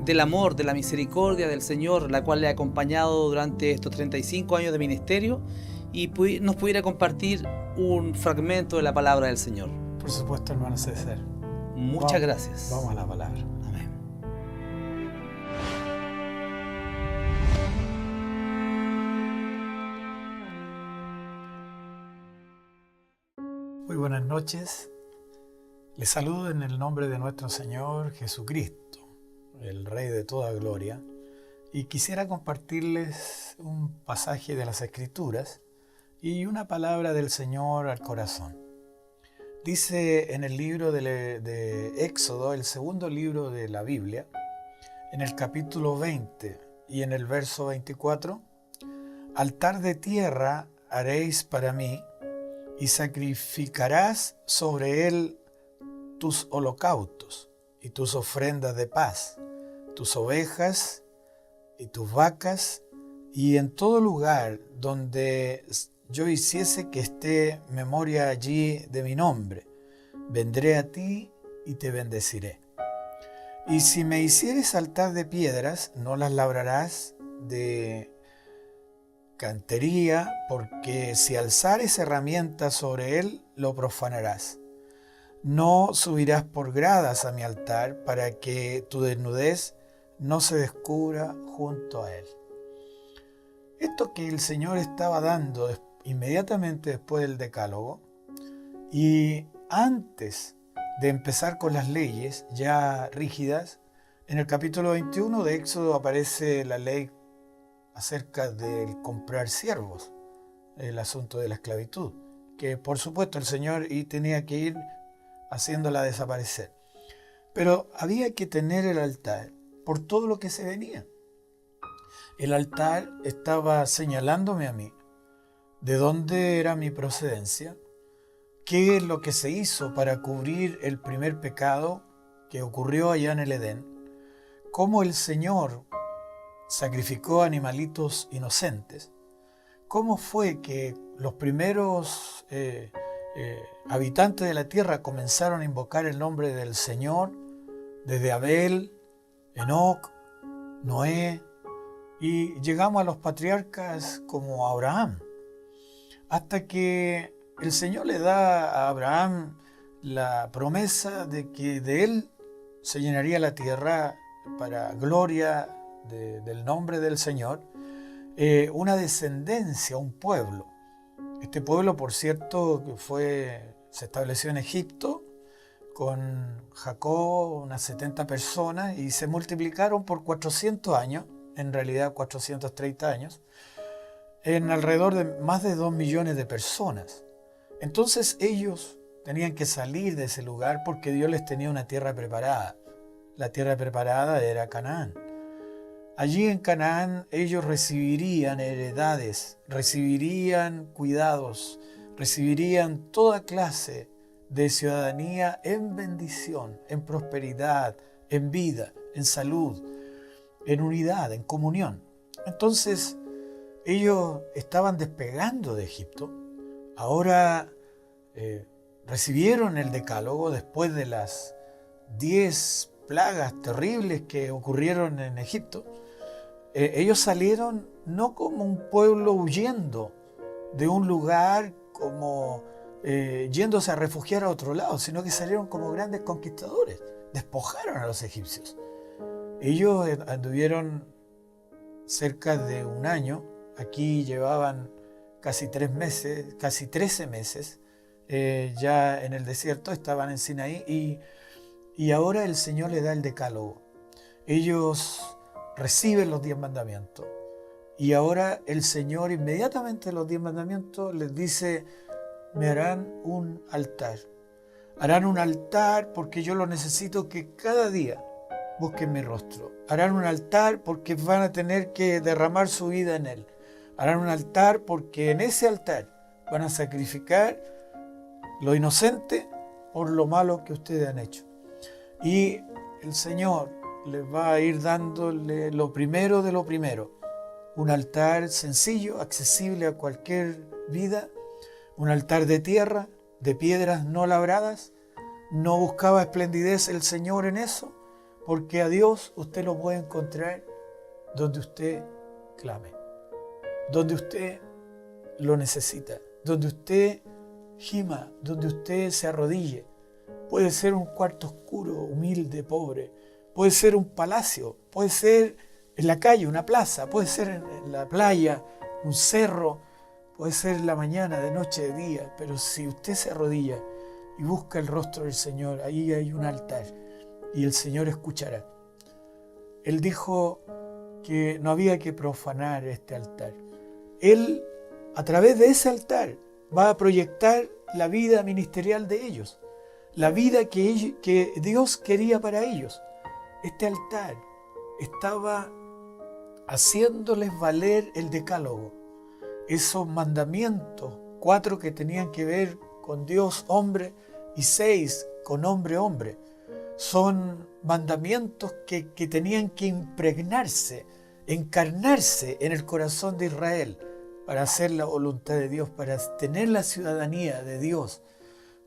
del amor, de la misericordia del Señor, la cual le ha acompañado durante estos 35 años de ministerio, y nos pudiera compartir un fragmento de la palabra del Señor. Por supuesto, hermano César. Muchas gracias. Vamos a la palabra. Amén. Muy buenas noches. Les saludo en el nombre de nuestro Señor Jesucristo, el Rey de toda gloria, y quisiera compartirles un pasaje de las Escrituras y una palabra del Señor al corazón. Dice en el libro de Éxodo, el segundo libro de la Biblia, en el capítulo 20 y en el verso 24, altar de tierra haréis para mí, y sacrificarás sobre él tus holocaustos y tus ofrendas de paz, tus ovejas y tus vacas, y en todo lugar donde yo hiciese que esté memoria allí de mi nombre, vendré a ti y te bendeciré. Y si me hicieres altar de piedras, no las labrarás de cantería, porque si alzares herramientas sobre él, lo profanarás. No subirás por gradas a mi altar, para que tu desnudez no se descubra junto a él. Esto que el Señor estaba dando inmediatamente después del Decálogo, y antes de empezar con las leyes ya rígidas, en el capítulo 21 de Éxodo aparece la ley acerca del comprar siervos, el asunto de la esclavitud, que por supuesto el Señor tenía que ir haciéndola desaparecer. Pero había que tener el altar por todo lo que se venía. El altar estaba señalándome a mí de dónde era mi procedencia, qué es lo que se hizo para cubrir el primer pecado que ocurrió allá en el Edén, cómo el Señor sacrificó animalitos inocentes, cómo fue que los primeros habitantes de la tierra comenzaron a invocar el nombre del Señor, desde Abel, Enoc, Noé, y llegamos a los patriarcas como Abraham, hasta que el Señor le da a Abraham la promesa de que de él se llenaría la tierra para gloria del nombre del Señor, una descendencia, un pueblo. Este pueblo, por cierto, se estableció en Egipto con Jacob, unas 70 personas, y se multiplicaron por 400 años, en realidad 430 años, en alrededor de más de 2 millones de personas. Entonces ellos tenían que salir de ese lugar porque Dios les tenía una tierra preparada. La tierra preparada era Canaán. Allí en Canaán ellos recibirían heredades, recibirían cuidados, recibirían toda clase de ciudadanía en bendición, en prosperidad, en vida, en salud, en unidad, en comunión. Entonces ellos estaban despegando de Egipto. Ahora recibieron el Decálogo después de las 10 plagas terribles que ocurrieron en Egipto. Ellos salieron no como un pueblo huyendo de un lugar, como yéndose a refugiar a otro lado, sino que salieron como grandes conquistadores, despojaron a los egipcios. Ellos anduvieron cerca de un año, aquí llevaban casi 3 meses, casi 13 meses, ya en el desierto, estaban en Sinaí, y ahora el Señor les da el Decálogo. Ellos reciben los 10 mandamientos, y ahora el Señor inmediatamente los 10 mandamientos les dice: me harán un altar. Harán un altar porque yo lo necesito, que cada día busquen mi rostro. Harán un altar porque van a tener que derramar su vida en él. Harán un altar porque en ese altar van a sacrificar lo inocente por lo malo que ustedes han hecho. Y el Señor les va a ir dándole lo primero de lo primero. Un altar sencillo, accesible a cualquier vida. Un altar de tierra, de piedras no labradas. No buscaba esplendidez el Señor en eso, porque a Dios usted lo puede encontrar donde usted clame, donde usted lo necesita, donde usted gima, donde usted se arrodille. Puede ser un cuarto oscuro, humilde, pobre. Puede ser un palacio, puede ser en la calle, una plaza, puede ser en la playa, un cerro, puede ser en la mañana, de noche, de día, pero si usted se arrodilla y busca el rostro del Señor, ahí hay un altar y el Señor escuchará. Él dijo que no había que profanar este altar. Él, a través de ese altar, va a proyectar la vida ministerial de ellos, la vida que Dios quería para ellos. Este altar estaba haciéndoles valer el decálogo, esos mandamientos, 4 que tenían que ver con Dios hombre y 6 con hombre hombre. Son mandamientos que tenían que impregnarse, encarnarse en el corazón de Israel para hacer la voluntad de Dios, para tener la ciudadanía de Dios,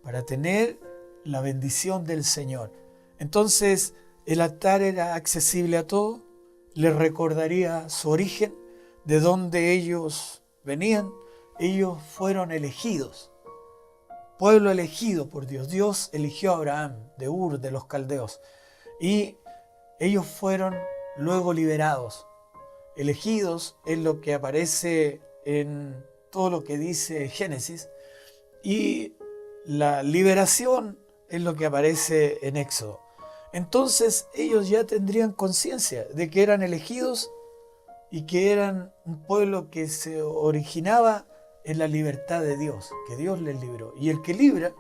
para tener la bendición del Señor. Entonces, el altar era accesible a todos, les recordaría su origen, de dónde ellos venían. Ellos fueron elegidos, pueblo elegido por Dios. Dios eligió a Abraham de Ur, de los caldeos, y ellos fueron luego liberados. Elegidos es lo que aparece en todo lo que dice Génesis, y la liberación es lo que aparece en Éxodo. Entonces ellos ya tendrían conciencia de que eran elegidos y que eran un pueblo que se originaba en la libertad de Dios, que Dios les libró. Y el que libra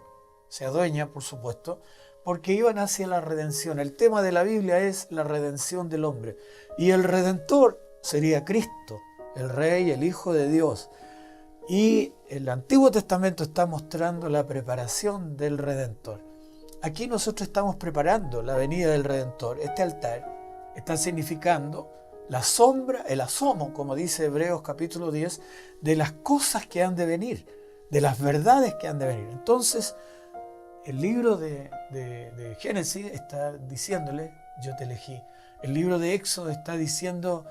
se adueña, por supuesto, porque iban hacia la redención. El tema de la Biblia es la redención del hombre. Y el Redentor sería Cristo, el Rey, el Hijo de Dios. Y el Antiguo Testamento está mostrando la preparación del Redentor. Aquí nosotros estamos preparando la venida del Redentor. Este altar está significando la sombra, el asomo, como dice Hebreos capítulo 10, de las cosas que han de venir, de las verdades que han de venir. Entonces, el libro de Génesis está diciéndole, yo te elegí. El libro de Éxodo está diciendo,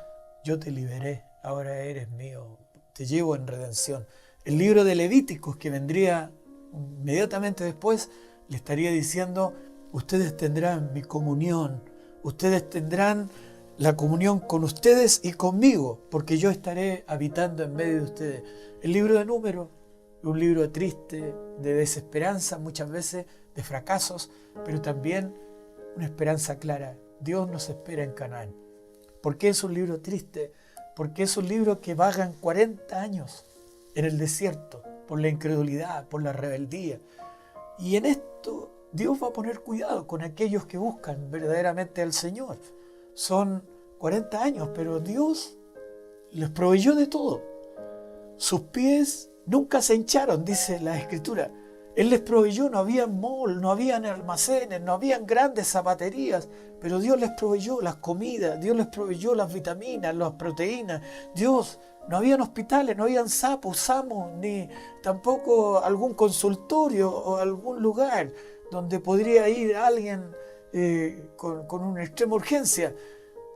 yo te liberé, ahora eres mío, te llevo en redención. El libro de Levíticos, que vendría inmediatamente después, le estaría diciendo, ustedes tendrán mi comunión, ustedes tendrán la comunión con ustedes y conmigo, porque yo estaré habitando en medio de ustedes. El libro de Números, un libro triste, de desesperanza, muchas veces de fracasos, pero también una esperanza clara. Dios nos espera en Canaán. ¿Por qué es un libro triste? Porque es un libro que vagan 40 años en el desierto, por la incredulidad, por la rebeldía. Y en esto Dios va a poner cuidado con aquellos que buscan verdaderamente al Señor. Son 40 años, pero Dios les proveyó de todo. Sus pies nunca se hincharon, dice la Escritura. Él les proveyó, no había mall, no habían almacenes, no habían grandes zapaterías, pero Dios les proveyó las comidas, Dios les proveyó las vitaminas, las proteínas. Dios, no habían hospitales, no habían SAMU, ni tampoco algún consultorio o algún lugar donde podría ir alguien con una extrema urgencia.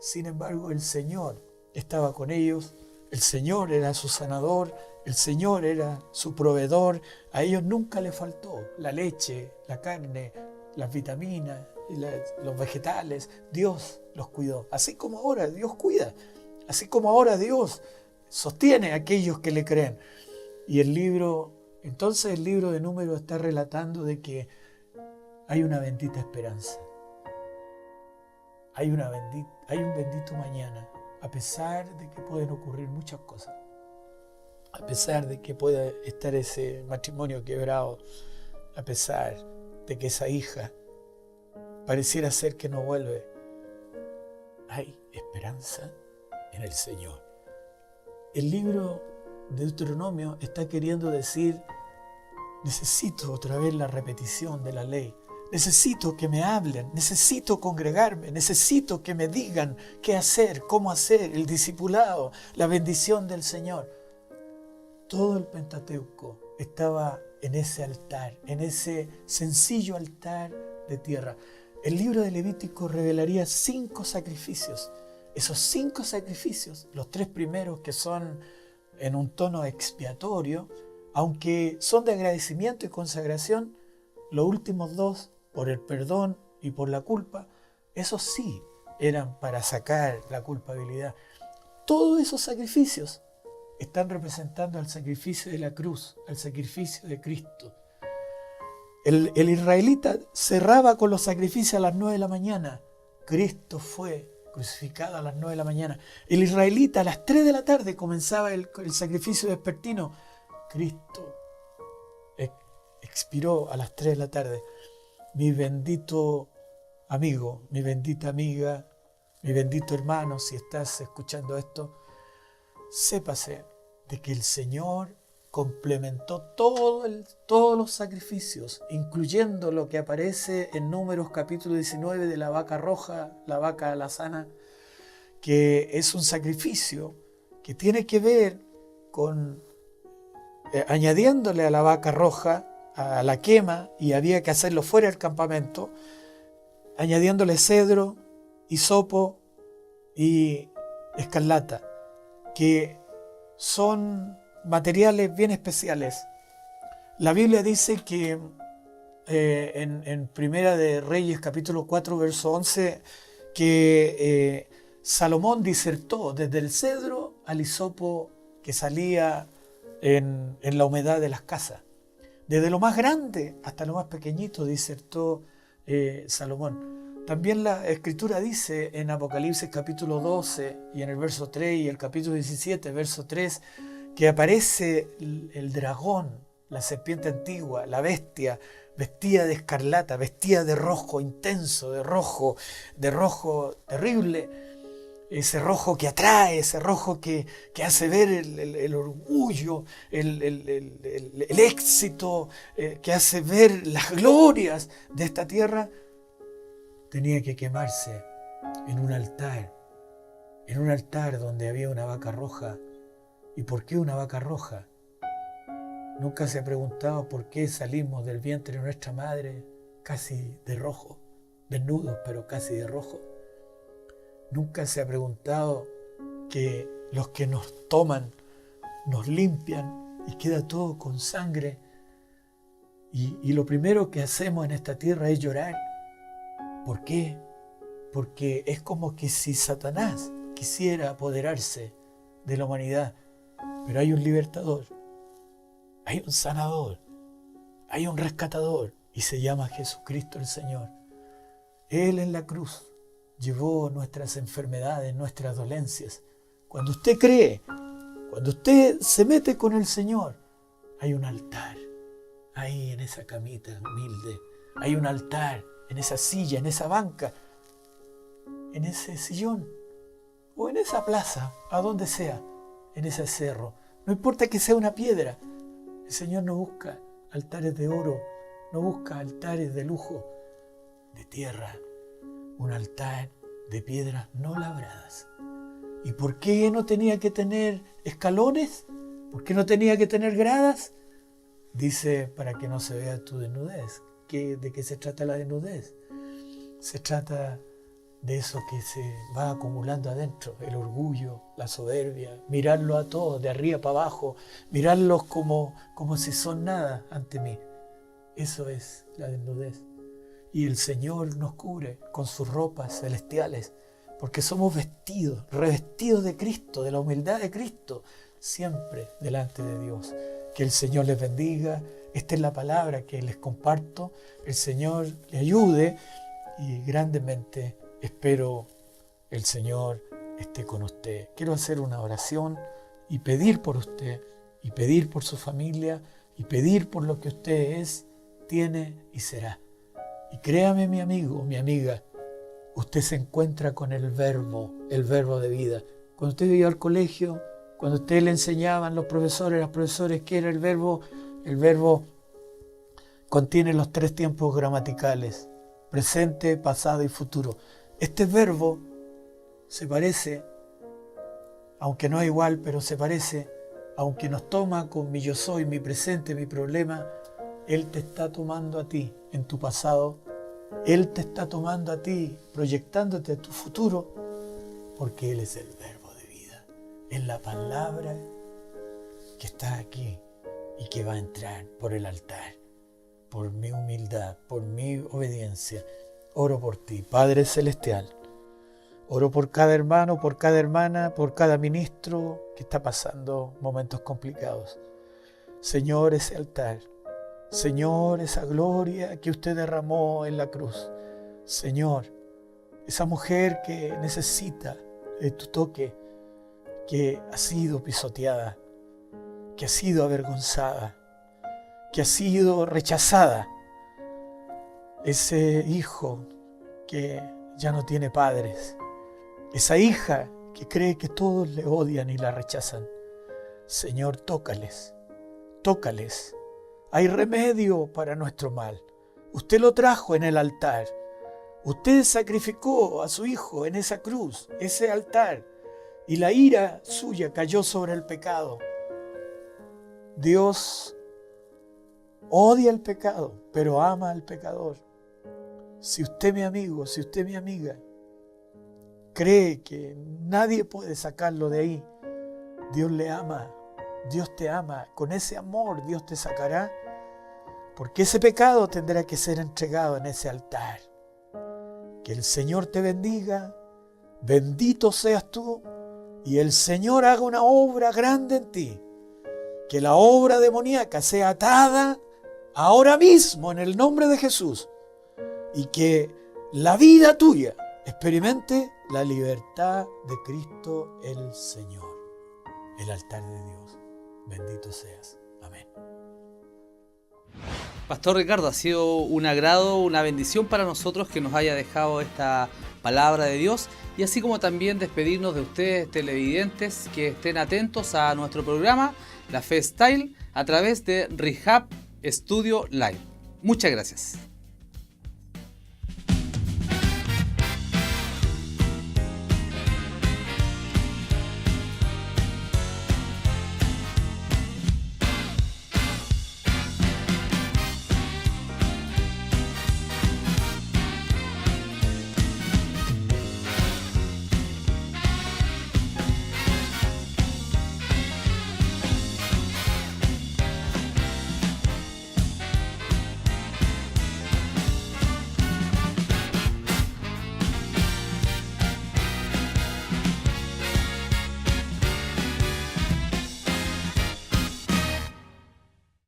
Sin embargo, el Señor estaba con ellos, el Señor era su sanador, el Señor era su proveedor. A ellos nunca les faltó la leche, la carne, las vitaminas, los vegetales. Dios los cuidó. Así como ahora Dios cuida, así como ahora Dios sostiene a aquellos que le creen. Y entonces el libro de Números está relatando de que hay una bendita esperanza. Hay un bendito mañana, a pesar de que pueden ocurrir muchas cosas. A pesar de que pueda estar ese matrimonio quebrado, a pesar de que esa hija pareciera ser que no vuelve, hay esperanza en el Señor. El libro de Deuteronomio está queriendo decir, necesito otra vez la repetición de la ley. Necesito que me hablen, necesito congregarme, necesito que me digan qué hacer, cómo hacer, el discipulado, la bendición del Señor. Todo el Pentateuco estaba en ese altar, en ese sencillo altar de tierra. El libro de Levítico revelaría 5 sacrificios. Esos 5 sacrificios, los 3 primeros que son en un tono expiatorio, aunque son de agradecimiento y consagración, los últimos 2, por el perdón y por la culpa, esos sí eran para sacar la culpabilidad. Todos esos sacrificios están representando al sacrificio de la cruz, al sacrificio de Cristo. El israelita cerraba con los sacrificios a las 9 de la mañana. Cristo fue crucificado a las 9 de la mañana. El israelita a las 3 de la tarde comenzaba el sacrificio vespertino. Cristo expiró a las 3 de la tarde. Mi bendito amigo, mi bendita amiga, mi bendito hermano, si estás escuchando esto, sépase de que el Señor complementó todos los sacrificios, incluyendo lo que aparece en Números capítulo 19 de la vaca roja, la vaca alazana, que es un sacrificio que tiene que ver con añadiéndole a la vaca roja, a la quema, y había que hacerlo fuera del campamento, añadiéndole cedro, hisopo y escarlata, que son materiales bien especiales. La Biblia dice que en Primera de Reyes capítulo 4 verso 11 que Salomón disertó desde el cedro al hisopo que salía en la humedad de las casas. Desde lo más grande hasta lo más pequeñito disertó Salomón. También la Escritura dice en Apocalipsis capítulo 12 y en el verso 3 y el capítulo 17 verso 3 que aparece el dragón, la serpiente antigua, la bestia, vestida de escarlata, vestida de rojo intenso, de rojo terrible, ese rojo que atrae, ese rojo que hace ver el orgullo, el éxito, que hace ver las glorias de esta tierra. Tenía que quemarse en un altar donde había una vaca roja. ¿Y por qué una vaca roja? Nunca se ha preguntado por qué salimos del vientre de nuestra madre casi de rojo, desnudos pero casi de rojo. Nunca se ha preguntado que los que nos toman nos limpian y queda todo con sangre. Y lo primero que hacemos en esta tierra es llorar. ¿Por qué? Porque es como que si Satanás quisiera apoderarse de la humanidad. Pero hay un libertador, hay un sanador, hay un rescatador y se llama Jesucristo el Señor. Él en la cruz llevó nuestras enfermedades, nuestras dolencias. Cuando usted cree, cuando usted se mete con el Señor, hay un altar ahí en esa camita humilde, hay un altar en esa silla, en esa banca, en ese sillón o en esa plaza, a donde sea, en ese cerro. No importa que sea una piedra. El Señor no busca altares de oro, no busca altares de lujo, de tierra. Un altar de piedras no labradas. ¿Y por qué no tenía que tener escalones? ¿Por qué no tenía que tener gradas? Dice, para que no se vea tu desnudez. ¿De qué se trata la desnudez? Se trata de eso que se va acumulando adentro, el orgullo, la soberbia, mirarlo a todos de arriba para abajo, mirarlos como si son nada ante mí. Eso es la desnudez. Y el Señor nos cubre con sus ropas celestiales, porque somos vestidos, revestidos de Cristo, de la humildad de Cristo, siempre delante de Dios. Que el Señor les bendiga. Esta es la palabra que les comparto. El Señor le ayude y grandemente espero el Señor esté con usted. Quiero hacer una oración y pedir por usted, y pedir por su familia, y pedir por lo que usted es, tiene y será. Y créame, mi amigo, mi amiga, usted se encuentra con el verbo de vida. Cuando usted iba al colegio, cuando usted le enseñaban los profesores, ¿qué era el verbo? El verbo contiene los 3 tiempos gramaticales, presente, pasado y futuro. Este verbo se parece, aunque no es igual, pero se parece, aunque nos toma con mi yo soy, mi presente, mi problema, Él te está tomando a ti en tu pasado, Él te está tomando a ti, proyectándote a tu futuro, porque Él es el verbo de vida. Es la palabra que está aquí y que va a entrar por el altar, por mi humildad, por mi obediencia. Oro por ti, Padre Celestial. Oro por cada hermano, por cada hermana, por cada ministro que está pasando momentos complicados. Señor, ese altar. Señor, esa gloria que usted derramó en la cruz. Señor, esa mujer que necesita de tu toque, que ha sido pisoteada, que ha sido avergonzada, que ha sido rechazada. Ese hijo que ya no tiene padres. Esa hija que cree que todos le odian y la rechazan. Señor, tócales, tócales. Hay remedio para nuestro mal. Usted lo trajo en el altar. Usted sacrificó a su hijo en esa cruz, ese altar, y la ira suya cayó sobre el pecado. Dios odia el pecado, pero ama al pecador. Si usted, mi amigo, si usted, mi amiga, cree que nadie puede sacarlo de ahí, Dios le ama, Dios te ama. Con ese amor Dios te sacará, porque ese pecado tendrá que ser entregado en ese altar. Que el Señor te bendiga, bendito seas tú, y el Señor haga una obra grande en ti. Que la obra demoníaca sea atada ahora mismo en el nombre de Jesús, y que la vida tuya experimente la libertad de Cristo el Señor, el altar de Dios. Bendito seas. Amén. Pastor Ricardo, ha sido un agrado, una bendición para nosotros que nos haya dejado esta palabra de Dios, y así como también despedirnos de ustedes, televidentes, que estén atentos a nuestro programa, La Fe Style, a través de Rehab Studio Live. Muchas gracias.